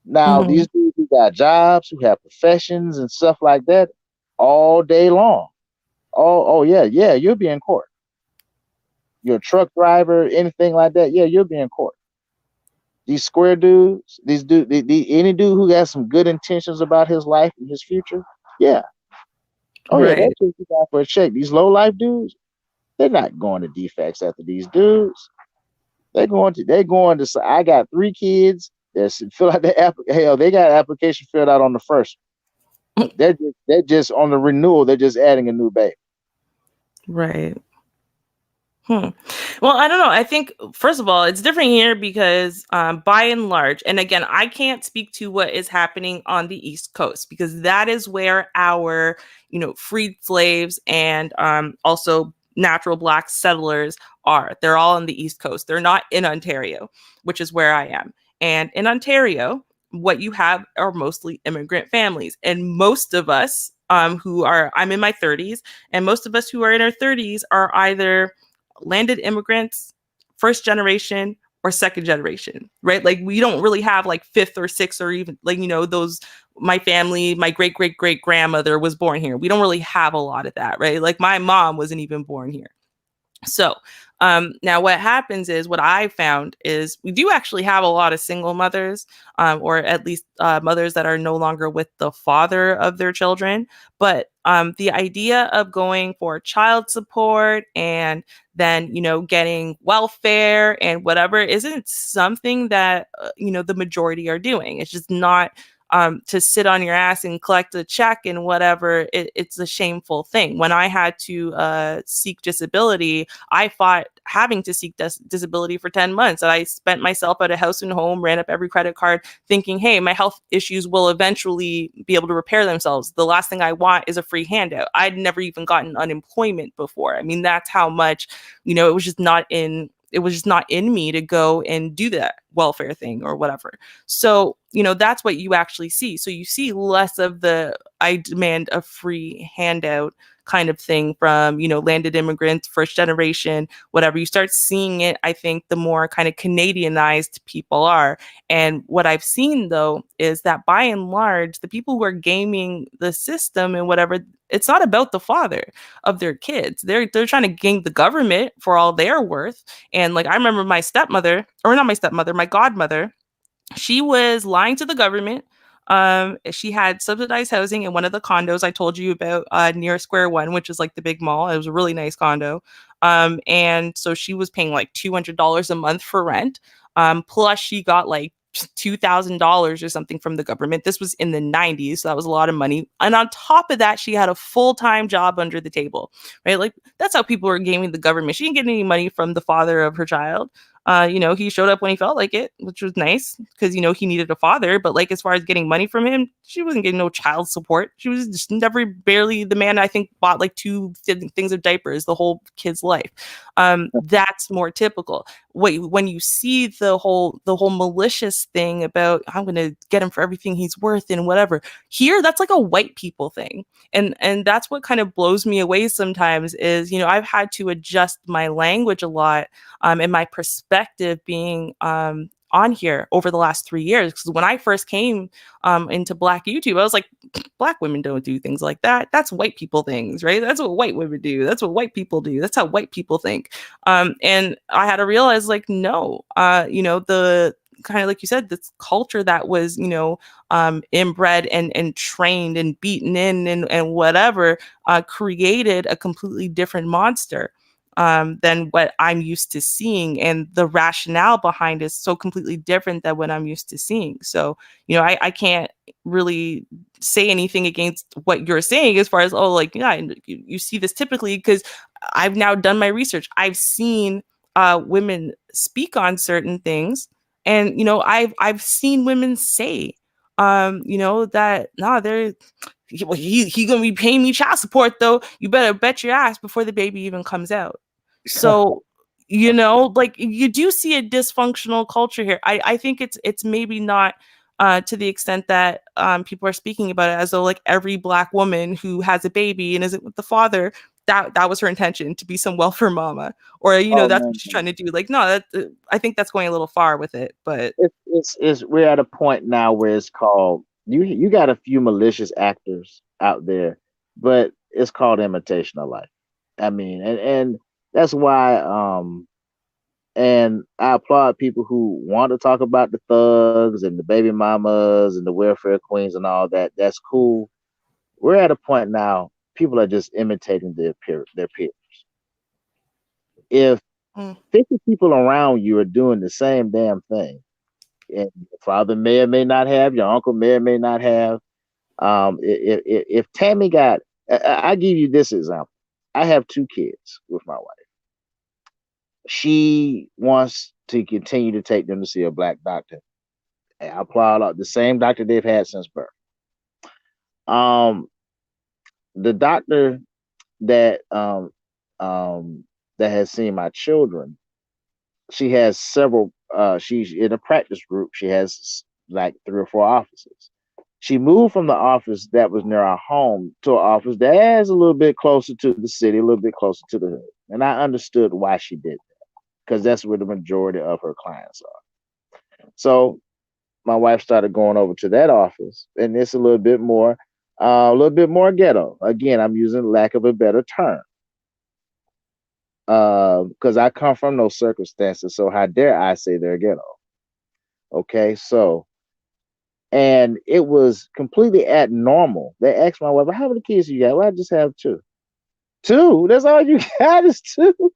Speaker 3: Now,
Speaker 4: Mm-hmm.
Speaker 3: these dudes who got jobs, who have professions and stuff like that all day long. Oh yeah, you'll be in court. You're a truck driver, anything like that, yeah, you'll be in court. These square dudes, any dude who has some good intentions about his life and his future, yeah. Oh yeah,
Speaker 4: Right.
Speaker 3: that's just you got for a check. These low life dudes, they're not going to defects after these dudes. They're going to say, I got 3 kids. That's fill out the hell, they got application filled out on the first one. They're just on the renewal, they're just adding a new baby.
Speaker 4: Right. Well, I don't know. I think, first of all, it's different here because by and large, and again, I can't speak to what is happening on the East Coast because that is where our, freed slaves and also natural black settlers are. They're all on the East Coast. They're not in Ontario, which is where I am. And in Ontario, what you have are mostly immigrant families. And most of us I'm in my 30s, and most of us who are in our 30s are either landed immigrants, first generation or second generation, right? Like we don't really have like fifth or sixth or even like, those, my family, my great great great grandmother was born here. We don't really have a lot of that, right? Like my mom wasn't even born here. So now what happens is what I found is we do actually have a lot of single mothers or at least mothers that are no longer with the father of their children. But the idea of going for child support and then, getting welfare and whatever isn't something that, the majority are doing. It's just not to sit on your ass and collect a check and whatever. It's a shameful thing. When I had to seek disability, I fought having to seek disability for 10 months. And I spent myself at a house and home, ran up every credit card thinking, hey, my health issues will eventually be able to repair themselves. The last thing I want is a free handout. I'd never even gotten unemployment before. I mean, that's how much, it was just not in me to go and do that welfare thing or whatever. So, that's what you actually see. So you see less of the I demand a free handout kind of thing from, landed immigrants, first generation, whatever. You start seeing it, I think, the more kind of Canadianized people are. And what I've seen, though, is that by and large, the people who are gaming the system and whatever, it's not about the father of their kids. They're trying to game the government for all they're worth. And like I remember my godmother, she was lying to the government. She had subsidized housing in one of the condos I told you about near Square One, which is like the big mall. It was a really nice condo. And so she was paying like $200 a month for rent. Plus she got like $2,000 or something from the government. This was in the 90s, so that was a lot of money. And on top of that, she had a full-time job under the table, right? Like that's how people were gaming the government. She didn't get any money from the father of her child. He showed up when he felt like it, which was nice because, he needed a father. But like, as far as getting money from him, she wasn't getting no child support. She was just barely the man, I think, bought like 2 things of diapers the whole kid's life. That's more typical. When you see the whole malicious thing about I'm going to get him for everything he's worth and whatever, here, that's like a white people thing. And that's what kind of blows me away sometimes is, I've had to adjust my language a lot and my perspective being on here over the last 3 years. Because when I first came into Black YouTube, I was like, Black women don't do things like that. That's white people things, right? That's what white women do. That's what white people do. That's how white people think. And I had to realize, like, no, the kind of like you said, this culture that was, inbred and trained and beaten in and whatever created a completely different monster. than what I'm used to seeing, and the rationale behind is so completely different than what I'm used to seeing. So, I can't really say anything against what you're saying as far as, oh, like, yeah, you see this typically, because I've now done my research. I've seen women speak on certain things, and I've seen women say, that they're he gonna be paying me child support though. You better bet your ass before the baby even comes out. So like, you do see a dysfunctional culture here. I think it's maybe not to the extent that people are speaking about it, as though like every Black woman who has a baby and isn't with the father, that was her intention, to be some welfare mama, or
Speaker 3: Oh
Speaker 4: that's
Speaker 3: man,
Speaker 4: what she's trying to do. Like, no, I think that's going a little far with it. But
Speaker 3: it's we're at a point now where it's called, you got a few malicious actors out there, but it's called imitation of life. I mean, and that's why and I applaud people who want to talk about the thugs and the baby mamas and the welfare queens and all that. That's cool. We're at a point now, people are just imitating their peers. If
Speaker 4: mm,
Speaker 3: 50 people around you are doing the same damn thing, and your father may or may not have, your uncle may or may not have. If Tammy got, I give you this example. I have 2 kids with my wife. She wants to continue to take them to see a Black doctor. I applaud the same doctor they've had since birth. Um, the doctor that that has seen my children, she has several. She's in a practice group. She has like 3 or 4 offices. She moved from the office that was near our home to an office that's a little bit closer to the city, a little bit closer to the hood. And I understood why she did that, because that's where the majority of her clients are. So my wife started going over to that office, and it's a little bit more ghetto. Again, I'm using lack of a better term, because I come from those circumstances. So how dare I say they're ghetto? Okay, so and it was completely abnormal. They asked my wife, "How many kids you got?" Well, I just have 2. 2? That's all you got is 2?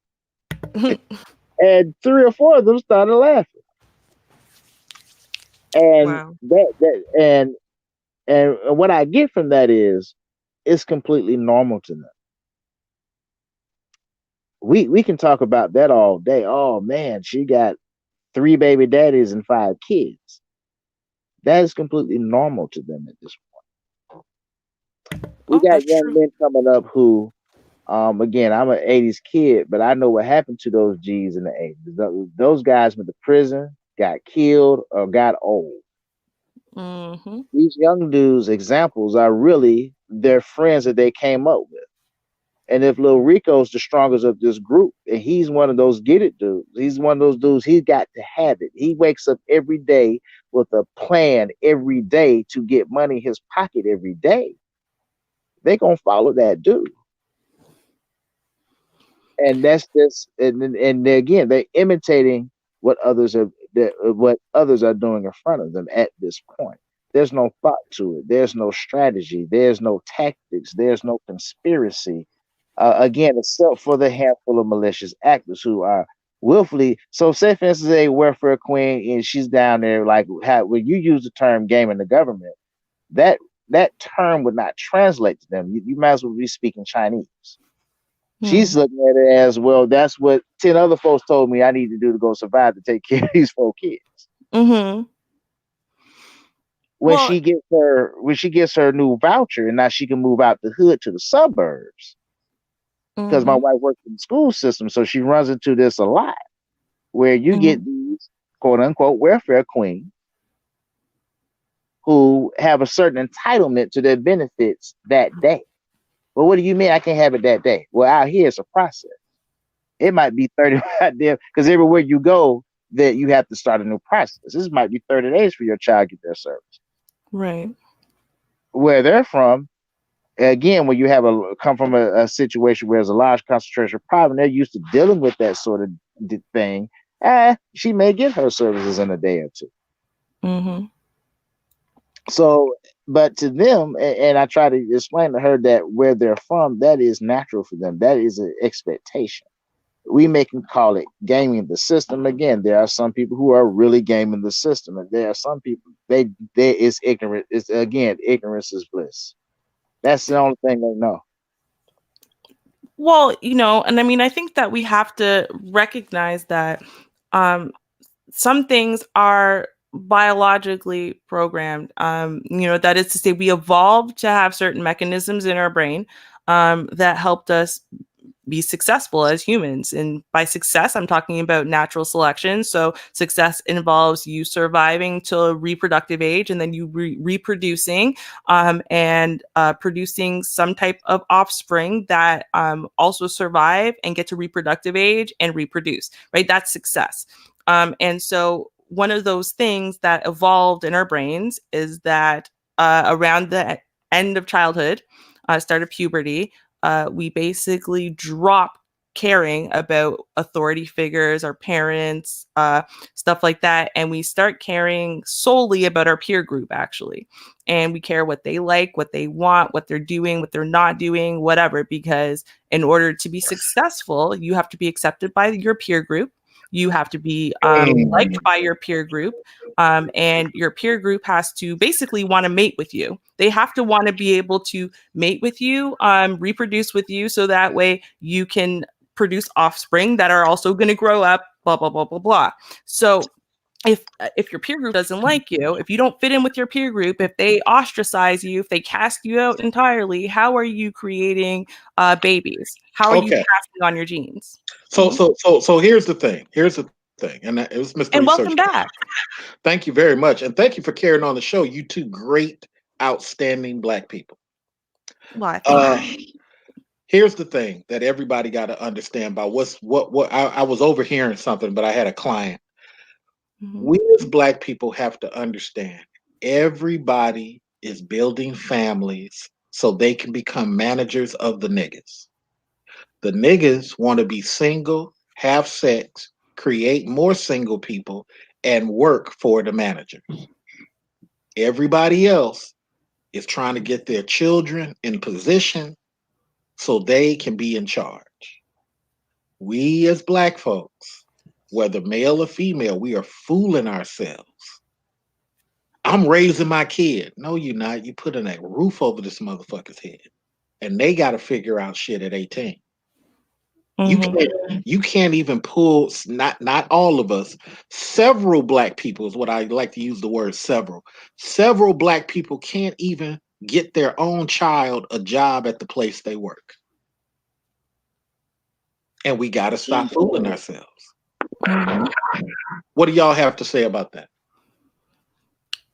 Speaker 3: And 3 or 4 of them started laughing. And
Speaker 4: wow.
Speaker 3: and what I get from that is it's completely normal to them. We can talk about that all day. Oh man, she got 3 baby daddies and 5 kids. That is completely normal to them at this point. We
Speaker 4: Oh,
Speaker 3: got
Speaker 4: that's
Speaker 3: young
Speaker 4: true.
Speaker 3: men coming up who, again, I'm an 80s kid, but I know what happened to those G's in the 80s. Those guys went to prison, got killed, or got old.
Speaker 4: Mm-hmm.
Speaker 3: These young dudes' examples are really their friends that they came up with. And if Lil Rico's the strongest of this group, and he's one of those get it dudes, he's one of those dudes, he's got to have it. He wakes up every day with a plan every day to get money in his pocket every day. They gonna follow that dude. And that's just and again, they're imitating what what others are doing in front of them at this point. There's no thought to it. There's no strategy. There's no tactics. There's no conspiracy. Again, except for the handful of malicious actors who are willfully. So, say for instance, a welfare queen, and she's down there like when you use the term "gaming the government," that that term would not translate to them. You might as well be speaking Chinese. She's looking at it as, well, that's what 10 other folks told me I need to do to go survive to take care of these 4 kids.
Speaker 4: Mm-hmm.
Speaker 3: When
Speaker 4: Well,
Speaker 3: she gets her new voucher, and now she can move out the hood to the suburbs, because my
Speaker 4: mm-hmm.
Speaker 3: wife works in the school system, so she runs into this a lot, where you
Speaker 4: Mm-hmm.
Speaker 3: get these quote unquote welfare queens who have a certain entitlement to their benefits that day. Well, what do you mean I can't have it that day? Well, out here it's a process. It might be 30 there, because everywhere you go, that you have to start a new process. This might be 30 days for your child to get their service.
Speaker 4: Right.
Speaker 3: Where they're from, again, when you have come from a situation where there's a large concentration of poverty, they're used to dealing with that sort of thing. She may get her services in a day or 2.
Speaker 4: Mm-hmm.
Speaker 3: So, but to them, and I try to explain to her that where they're from, that is natural for them. That is an expectation. we may can call it gaming the system. Again, there are some people who are really gaming the system, and there are some people there is ignorant. It's again, ignorance is bliss. That's the only thing they know.
Speaker 4: Well, and I mean, I think that we have to recognize that um, some things are biologically programmed. That is to say, we evolved to have certain mechanisms in our brain that helped us be successful as humans. And by success, I'm talking about natural selection. So success involves you surviving till reproductive age, and then you reproducing and producing some type of offspring that also survive and get to reproductive age and reproduce, right? That's success. And so one of those things that evolved in our brains is that around the end of childhood, start of puberty, we basically drop caring about authority figures, our parents, stuff like that. And we start caring solely about our peer group, actually. And we care what they like, what they want, what they're doing, what they're not doing, whatever. Because in order to be successful, you have to be accepted by your peer group. You have to be liked by your peer group. And your peer group has to basically want to mate with you. They have to want to be able to mate with you, reproduce with you, so that way you can produce offspring that are also going to grow up, blah, blah, blah, blah, blah. So if your peer group doesn't like you, if you don't fit in with your peer group, if they ostracize you, if they cast you out entirely, how are you creating babies? How are you passing on your genes?
Speaker 2: So here's the thing. And it was Mr.
Speaker 4: And
Speaker 2: Research.
Speaker 4: welcome back.
Speaker 2: Thank you very much, and thank you for carrying on the show. You two great, outstanding Black people.
Speaker 4: Well, thank you.
Speaker 2: Here's the thing that everybody got to understand about what I was overhearing something, but I had a client. We as Black people have to understand everybody is building families so they can become managers of the niggas. The niggas want to be single, have sex, create more single people, and work for the managers. Everybody else is trying to get their children in position so they can be in charge. We as Black folks, whether male or female, we are fooling ourselves. I'm raising my kid. No, you're not. You putting a roof over this motherfucker's head. And they got to figure out shit at 18. You can't even pull, not all of us, several Black people is what I like to use the word several. Several Black people can't even get their own child a job at the place they work. And we got to stop fooling ourselves. What do y'all have to say about that?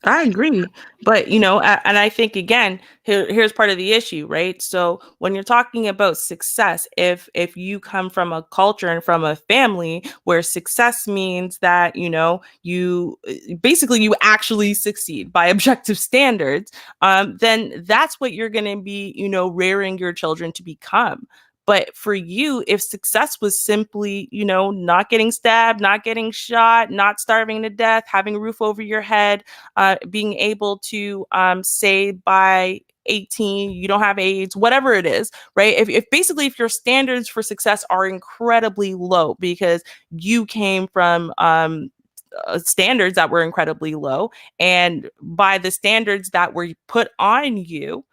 Speaker 4: I agree. But, and I think, again, here's part of the issue, right? So when you're talking about success, if you come from a culture and from a family where success means that, you basically you actually succeed by objective standards, then that's what you're going to be, rearing your children to become. But for you, if success was simply, not getting stabbed, not getting shot, not starving to death, having a roof over your head, being able to say by 18, you don't have AIDS, whatever it is, right? If your standards for success are incredibly low because you came from standards that were incredibly low, and by the standards that were put on you,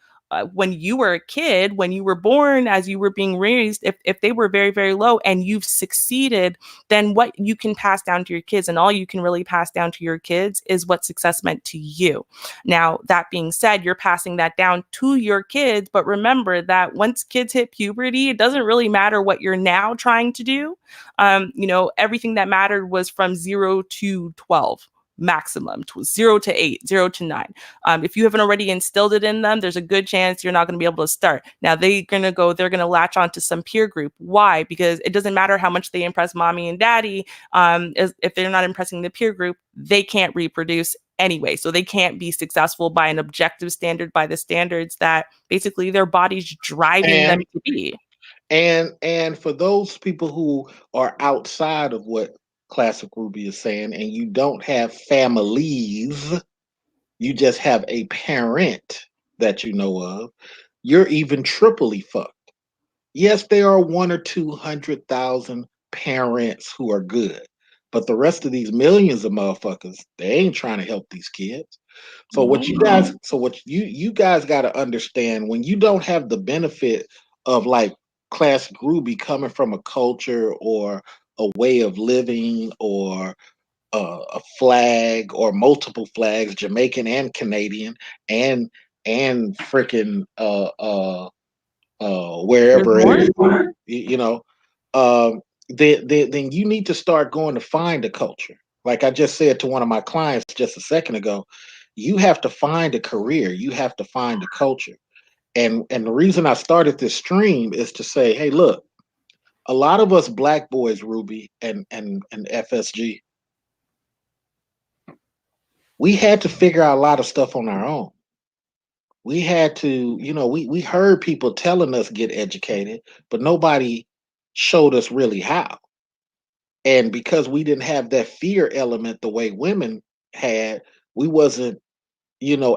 Speaker 4: when you were a kid, when you were born, as you were being raised, if they were very, very low and you've succeeded, then what you can pass down to your kids, and all you can really pass down to your kids, is what success meant to you. Now, that being said, you're passing that down to your kids, but remember that once kids hit puberty, it doesn't really matter what you're now trying to do. Everything that mattered was from 0 to 12. Maximum, 0 to 8, 0 to 9. If you haven't already instilled it in them, there's a good chance you're not going to be able to start. Now they're going to latch onto some peer group. Why? Because it doesn't matter how much they impress mommy and daddy. If they're not impressing the peer group, they can't reproduce anyway. So they can't be successful by an objective standard, by the standards that basically their body's driving them to be.
Speaker 2: And for those people who are outside of what Classic Ruby is saying, and you don't have families, you just have a parent that you know of, you're even triply fucked. Yes, there are 100,000 or 200,000 parents who are good. But the rest of these millions of motherfuckers, they ain't trying to help these kids. So what you guys, you guys got to understand, when you don't have the benefit of like classic Ruby coming from a culture or a way of living or a flag or multiple flags, Jamaican and Canadian, and freaking
Speaker 4: There's
Speaker 2: wherever
Speaker 4: more.
Speaker 2: else, you know, um, then you need to start going to find a culture. Like I just said to one of my clients just a second ago, you have to find a career, you have to find a culture. And the reason I started this stream is to say, hey, look, a lot of us black boys, Ruby and FSG, we had to figure out a lot of stuff on our own. We had to, we heard people telling us get educated, but nobody showed us really how. And because we didn't have that fear element the way women had, we wasn't,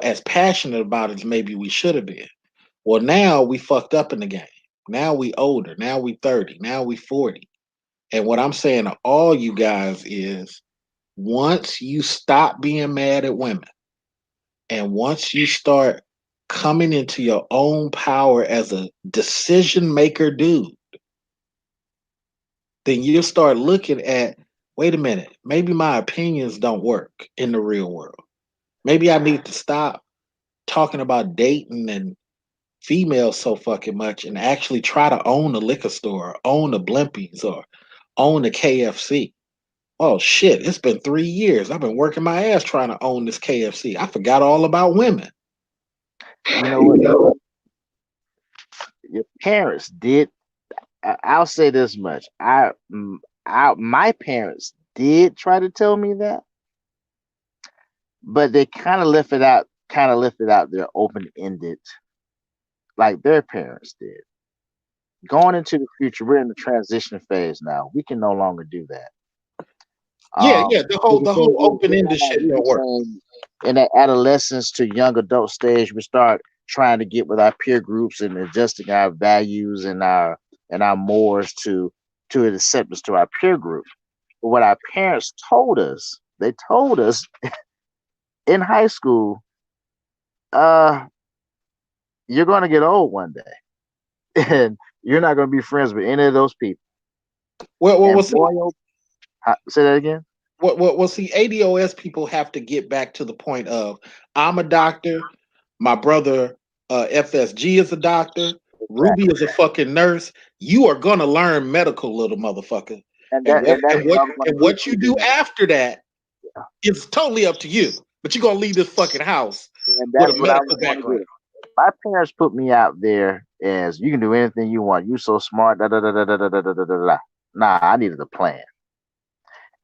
Speaker 2: as passionate about it as maybe we should have been. Well, now we fucked up in the game. Now we older. Now we 30. Now we 40. And what I'm saying to all you guys is, once you stop being mad at women, and once you start coming into your own power as a decision maker dude, then you'll start looking at, wait a minute, maybe my opinions don't work in the real world. Maybe I need to stop talking about dating and females so fucking much and actually try to own a liquor store, or own a Blimpies, or own a KFC. Oh shit, it's been 3 years. I've been working my ass trying to own this KFC. I forgot all about women.
Speaker 3: You know what? Your parents did. I'll say this much. My parents did try to tell me that, but they kind of left it out there open ended, like their parents did. Going into the future, we're in the transition phase now. We can no longer do that.
Speaker 2: Yeah, yeah, the
Speaker 3: We
Speaker 2: whole
Speaker 3: can
Speaker 2: the
Speaker 3: say
Speaker 2: whole open ended shit
Speaker 3: we can
Speaker 2: don't work.
Speaker 3: say in that adolescence to young adult stage, we start trying to get with our peer groups and adjusting our values and our mores to an acceptance to our peer group. But what our parents told us, they told us in high school, uh, you're going to get old one day, and you're not going to be friends with any of those people.
Speaker 2: Well,
Speaker 3: And
Speaker 2: see,
Speaker 3: boy, say that again.
Speaker 2: see, ADOS people have to get back to the point of, I'm a doctor, my brother FSG is a doctor, Ruby
Speaker 3: Exactly.
Speaker 2: is a fucking nurse. You are gonna learn medical, little motherfucker. And
Speaker 3: And that's what I'm going to get
Speaker 2: what you
Speaker 3: to.
Speaker 2: do after that is totally up to you. But you're gonna leave this fucking house
Speaker 3: And
Speaker 2: with
Speaker 3: that's
Speaker 2: a
Speaker 3: what I was
Speaker 2: medical
Speaker 3: going to
Speaker 2: background.
Speaker 3: get. My parents put me out there as you can do anything you want. You so smart. Da, da, da, da, da, da, da, da, da, da. Nah, I needed a plan.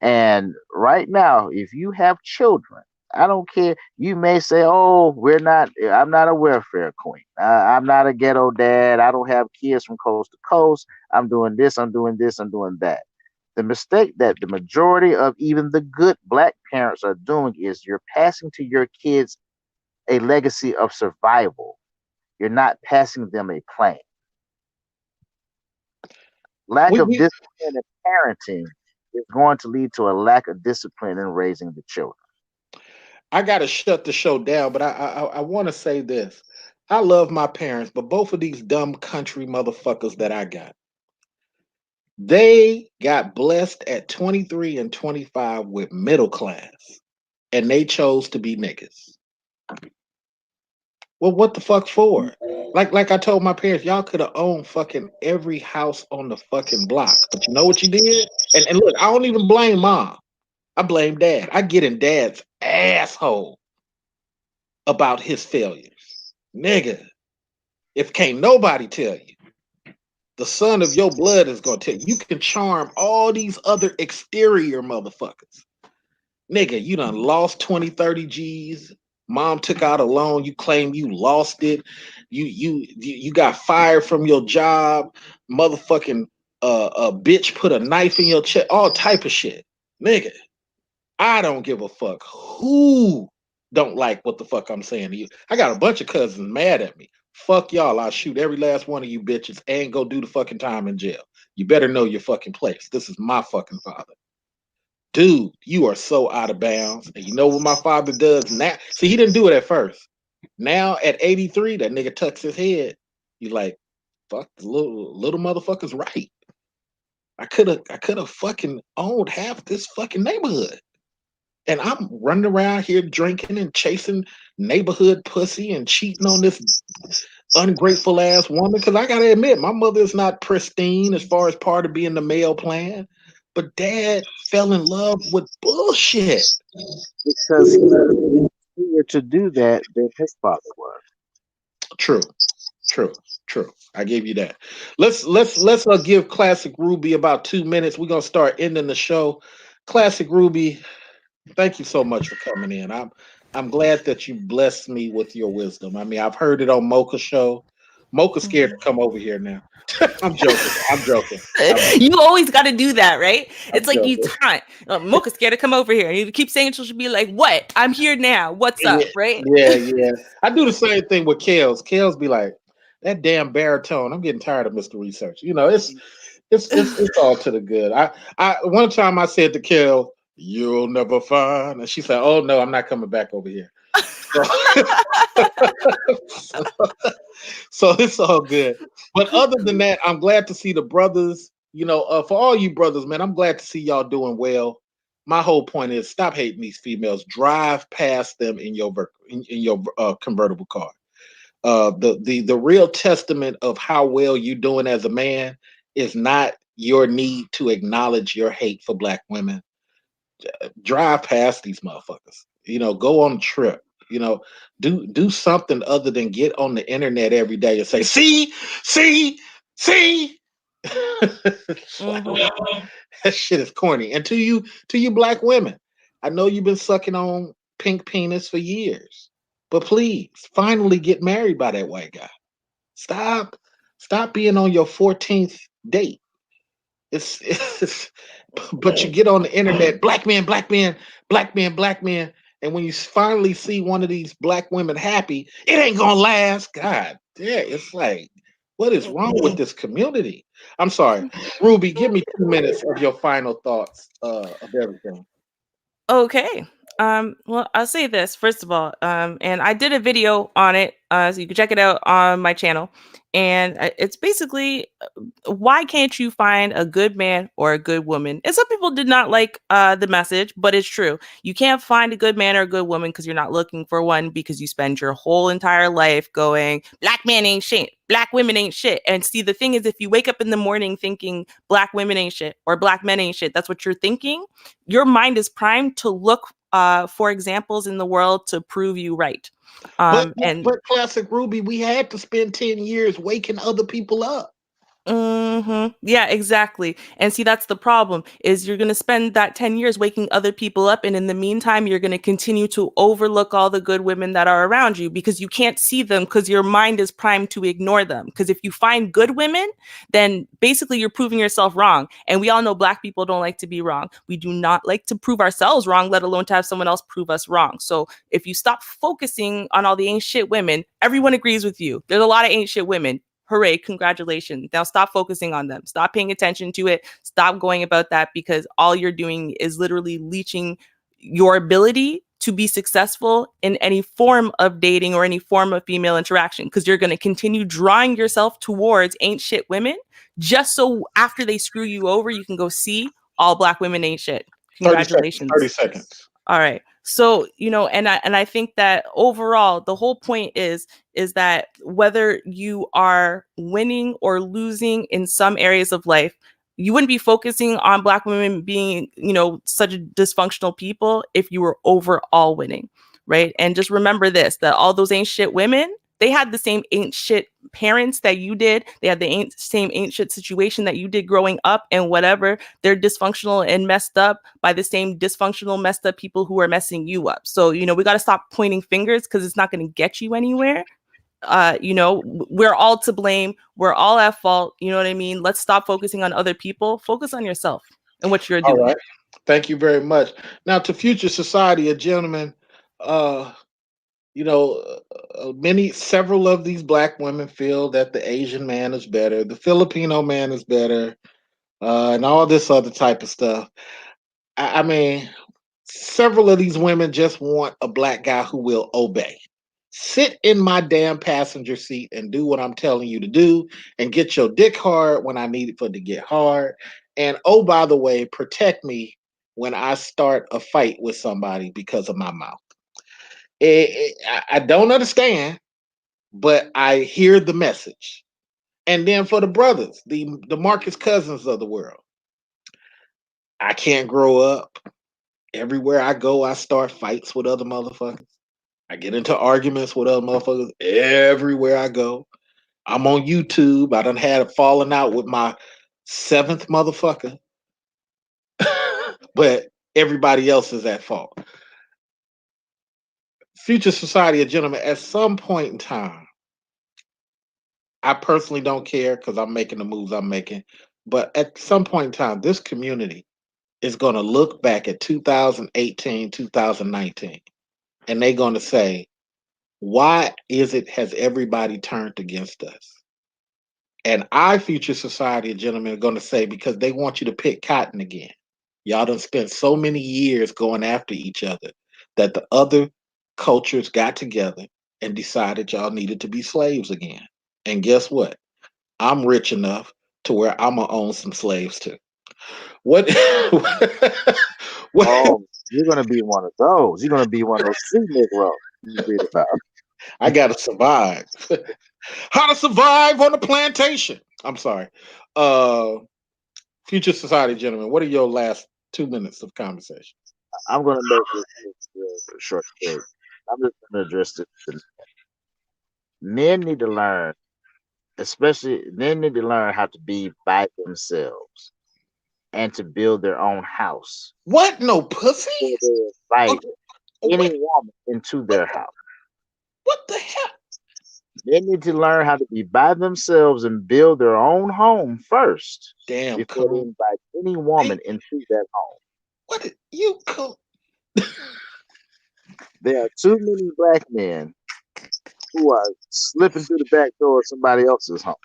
Speaker 3: And right now, if you have children, I don't care. You may say, "Oh, we're not. I'm not a welfare queen. I'm not a ghetto dad. I don't have kids from coast to coast. I'm doing this. I'm doing this. I'm doing that." The mistake that the majority of even the good black parents are doing is you're passing to your kids a legacy of survival. You're not passing them a plan. Lack of
Speaker 2: We
Speaker 3: discipline in parenting is going to lead to a lack of discipline in raising the children.
Speaker 2: I gotta shut the show down, but I want to say this. I love my parents, but both of these dumb country motherfuckers that I got, they got blessed at 23 and 25 with middle class, and they chose to be niggas. Well, what the fuck for? Like I told my parents, y'all could have owned fucking every house on the fucking block. But you know what you did? And look, I don't even blame mom. I blame dad. I get in dad's asshole about his failures. Nigga, if can't nobody tell you, the son of your blood is gonna tell you. You can charm all these other exterior motherfuckers. Nigga, you done lost 20, 30 G's. Mom took out a loan. You claim you lost it. You got fired from your job. Motherfucking a bitch put a knife in your chest. All type of shit. Nigga, I don't give a fuck who don't like what the fuck I'm saying to you. I got a bunch of cousins mad at me. Fuck y'all. I'll shoot every last one of you bitches and go do the fucking time in jail. You better know your fucking place. This is my fucking father. Dude, you are so out of bounds. And you know what my father does now? See, he didn't do it at first. Now at 83, that nigga tucks his head. You like, fuck, the little motherfucker's right. I could have fucking owned half this fucking neighborhood. And I'm running around here drinking and chasing neighborhood pussy and cheating on this ungrateful ass woman. Because I gotta admit, my mother is not pristine as far as part of being the male plan. But dad fell in love with bullshit.
Speaker 3: Because he's easier to do that than his father was.
Speaker 2: True, true, true. I gave you that. Let's give Classic Ruby about 2 minutes. We're gonna start ending the show. Classic Ruby, thank you so much for coming in. I'm glad that you blessed me with your wisdom. I mean, I've heard it on Mocha's show. Mocha's scared to come over here now. I'm joking. I'm joking.
Speaker 4: You always got to do that, right?
Speaker 2: I'm
Speaker 4: It's like you
Speaker 2: joking.
Speaker 4: taunt. Mocha's scared to come over here. And you keep saying she should be like, what? I'm here now. What's up, right?
Speaker 2: Yeah. I do the same thing with Kels. Kels be like, that damn baritone. I'm getting tired of Mr. Research. You know, it's all to the good. I one time I said to Kel, "You'll never find," and she said, "Oh no, I'm not coming back over here." So, so it's all good. But other than that, I'm glad to see the brothers. You know, for all you brothers, man, I'm glad to see y'all doing well. My whole point is stop hating these females. Drive past them in your in your convertible car. The real testament of how well you're doing as a man is not your need to acknowledge your hate for black women. Drive past these motherfuckers. You know, go on a trip. You know, do something other than get on the internet every day and say, see, see, see. That shit is corny. And to you black women, I know you've been sucking on pink penis for years, but please finally get married by that white guy. Stop, stop being on your 14th date. It's but you get on the internet, black men, black men, black men, black men, and when you finally see one of these black women happy, it ain't gonna last. God damn, it's like, what is wrong with this community? I'm sorry, Ruby. Give me 2 minutes of your final thoughts of everything.
Speaker 4: Okay. Well, I'll say this first of all, and I did a video on it, so you can check it out on my channel. And it's basically, why can't you find a good man or a good woman? And some people did not like the message, but it's true. You can't find a good man or a good woman because you're not looking for one, because you spend your whole entire life going, black man ain't shit, black women ain't shit. And see, the thing is, if you wake up in the morning thinking black women ain't shit or black men ain't shit, that's what you're thinking. Your mind is primed to look for examples in the world to prove you right.
Speaker 2: But Classic Ruby, we had to spend 10 years waking other people up.
Speaker 4: Yeah, exactly. And see, that's the problem, is you're going to spend that 10 years waking other people up. And in the meantime, you're going to continue to overlook all the good women that are around you because you can't see them, because your mind is primed to ignore them. Because if you find good women, then basically you're proving yourself wrong. And we all know black people don't like to be wrong. We do not like to prove ourselves wrong, let alone to have someone else prove us wrong. So if you stop focusing on all the ain't shit women, everyone agrees with you. There's a lot of ain't shit women. Hooray, congratulations. Now stop focusing on them. Stop paying attention to it. Stop going about that, because all you're doing is literally leeching your ability to be successful in any form of dating or any form of female interaction, because you're going to continue drawing yourself towards ain't shit women just so after they screw you over, you can go, see, all black women ain't shit. Congratulations.
Speaker 2: 30 seconds.
Speaker 4: All right. So, and I think that overall, the whole point is that whether you are winning or losing in some areas of life, you wouldn't be focusing on black women being, such dysfunctional people if you were overall winning. Right. And just remember this, that all those ain't shit women, they had the same ain't shit parents that you did. They had the same ain't shit situation that you did growing up, and whatever, they're dysfunctional and messed up by the same dysfunctional, messed up people who are messing you up. So, we got to stop pointing fingers, because it's not going to get you anywhere. We're all to blame. We're all at fault. You know what I mean? Let's stop focusing on other people. Focus on yourself and what you're doing.
Speaker 2: All right. Thank you very much. Now, to future society, gentlemen, several of these black women feel that the Asian man is better, the Filipino man is better, and all this other type of stuff. I mean, several of these women just want a black guy who will obey. Sit in my damn passenger seat and do what I'm telling you to do, and get your dick hard when I need it for it to get hard. And oh, by the way, protect me when I start a fight with somebody because of my mouth. I don't understand, but I hear the message. And then for the brothers, the Marcus Cousins of the world, I can't grow up. Everywhere I go, I start fights with other motherfuckers. I get into arguments with other motherfuckers everywhere I go. I'm on YouTube. I done had a falling out with my seventh motherfucker, but everybody else is at fault. Future society of gentlemen, at some point in time, I personally don't care because I'm making the moves I'm making. But at some point in time, this community is going to look back at 2018, 2019, and they're going to say, why is it has everybody turned against us? And I, future society of gentlemen, are going to say, because they want you to pick cotton again. Y'all done spent so many years going after each other that the other cultures got together and decided y'all needed to be slaves again. And guess what? I'm rich enough to where I'm gonna own some slaves too. What? what?
Speaker 3: Oh, you're gonna be one of those. You're gonna be one of those street Negroes you read about.
Speaker 2: I gotta survive. How to survive on a plantation? I'm sorry. Uh, future society gentlemen, what are your last 2 minutes of conversation?
Speaker 3: I'm gonna make this short quick. I'm just gonna address this. Men need to learn, especially men need to learn how to be by themselves and to build their own house
Speaker 2: What? No pussy?
Speaker 3: before they invite
Speaker 2: Okay,
Speaker 3: any
Speaker 2: what?
Speaker 3: woman into
Speaker 2: What?
Speaker 3: their house.
Speaker 2: What the hell?
Speaker 3: They need to learn how to be by themselves and build their own home first
Speaker 2: Damn,
Speaker 3: before they
Speaker 2: coon.
Speaker 3: invite any
Speaker 2: Hey,
Speaker 3: woman into that home.
Speaker 2: what? You coon?
Speaker 3: There are too many black men who are slipping through the back door of somebody else's home.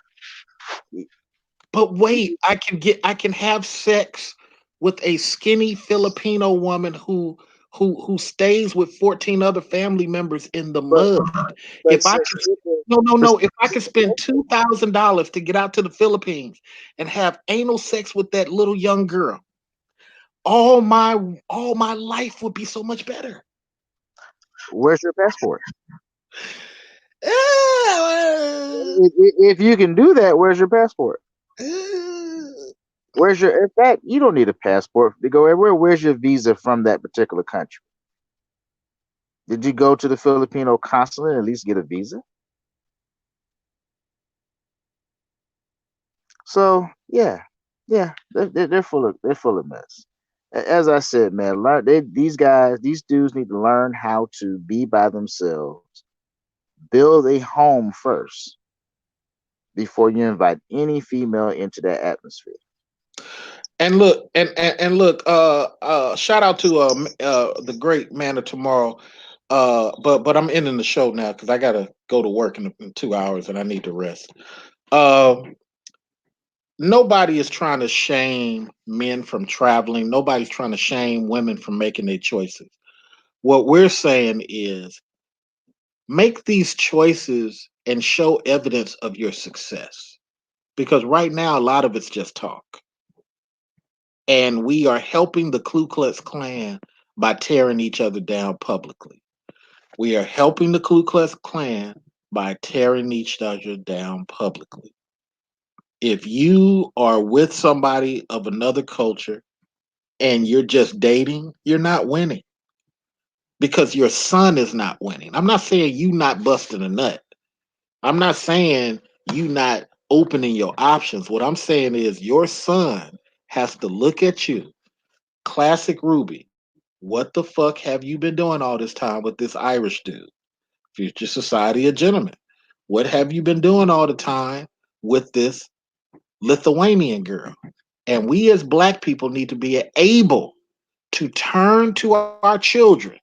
Speaker 2: But wait, I can have sex with a skinny Filipino woman who stays with 14 other family members in the
Speaker 3: But
Speaker 2: mud.
Speaker 3: but
Speaker 2: If I
Speaker 3: since
Speaker 2: could
Speaker 3: people,
Speaker 2: no no
Speaker 3: but
Speaker 2: no, if I could spend $2,000 to get out to the Philippines and have anal sex with that little young girl, all my all my life would be so much better.
Speaker 3: where's your passport?
Speaker 2: Uh,
Speaker 3: If you can do that, where's your passport?
Speaker 2: uh,
Speaker 3: Where's your? In fact, you don't need a passport to go everywhere. Where's your visa from that particular country? Did you go to the Filipino consulate and at least get a visa? So yeah, yeah, they're full of mess. As I said, man, these guys, these dudes need to learn how to be by themselves, build a home first before you invite any female into that atmosphere.
Speaker 2: And look, and look, shout out to the great man of tomorrow. But I'm ending the show now because I gotta go to work in 2 hours and I need to rest. Uh, nobody is trying to shame men from traveling. Nobody's trying to shame women from making their choices. What we're saying is make these choices and show evidence of your success. Because right now, a lot of it's just talk. And we are helping the Ku Klux Klan by tearing each other down publicly. We are helping the Ku Klux Klan by tearing each other down publicly. If you are with somebody of another culture and you're just dating, you're not winning because your son is not winning. I'm not saying you not busting a nut. I'm not saying you not opening your options. What I'm saying is your son has to look at you. Classic Ruby. What the fuck have you been doing all this time with this Irish dude? Future Society of Gentlemen. What have you been doing all the time with this Lithuanian girl? And we as black people need to be able to turn to our children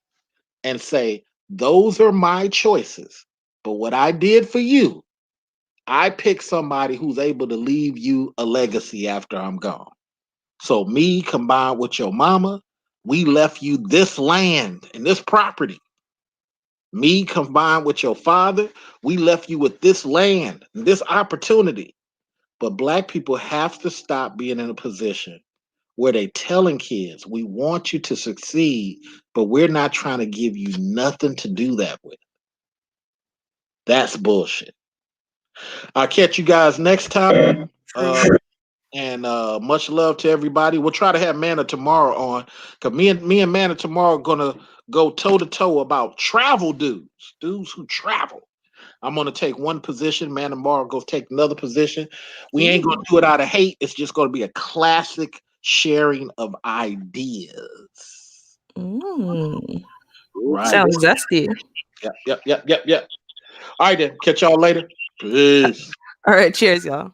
Speaker 2: and say, those are my choices. But what I did for you, I picked somebody who's able to leave you a legacy after I'm gone. So me combined with your mama, we left you this land and this property. Me combined with your father, we left you with this land and this opportunity. But black people have to stop being in a position where they telling kids, we want you to succeed, but we're not trying to give you nothing to do that with. That's bullshit. I'll catch you guys next time. And much love to everybody. We'll try to have Manna tomorrow on, because me and Manna tomorrow are gonna go toe to toe about travel dudes who travel. I'm gonna take one position. Man, tomorrow go take another position. We ain't gonna do it out of hate. It's just gonna be a classic sharing of ideas. Right.
Speaker 4: Sounds zesty.
Speaker 2: Yep. All right then. Catch y'all later. Peace.
Speaker 4: All right. Cheers, y'all.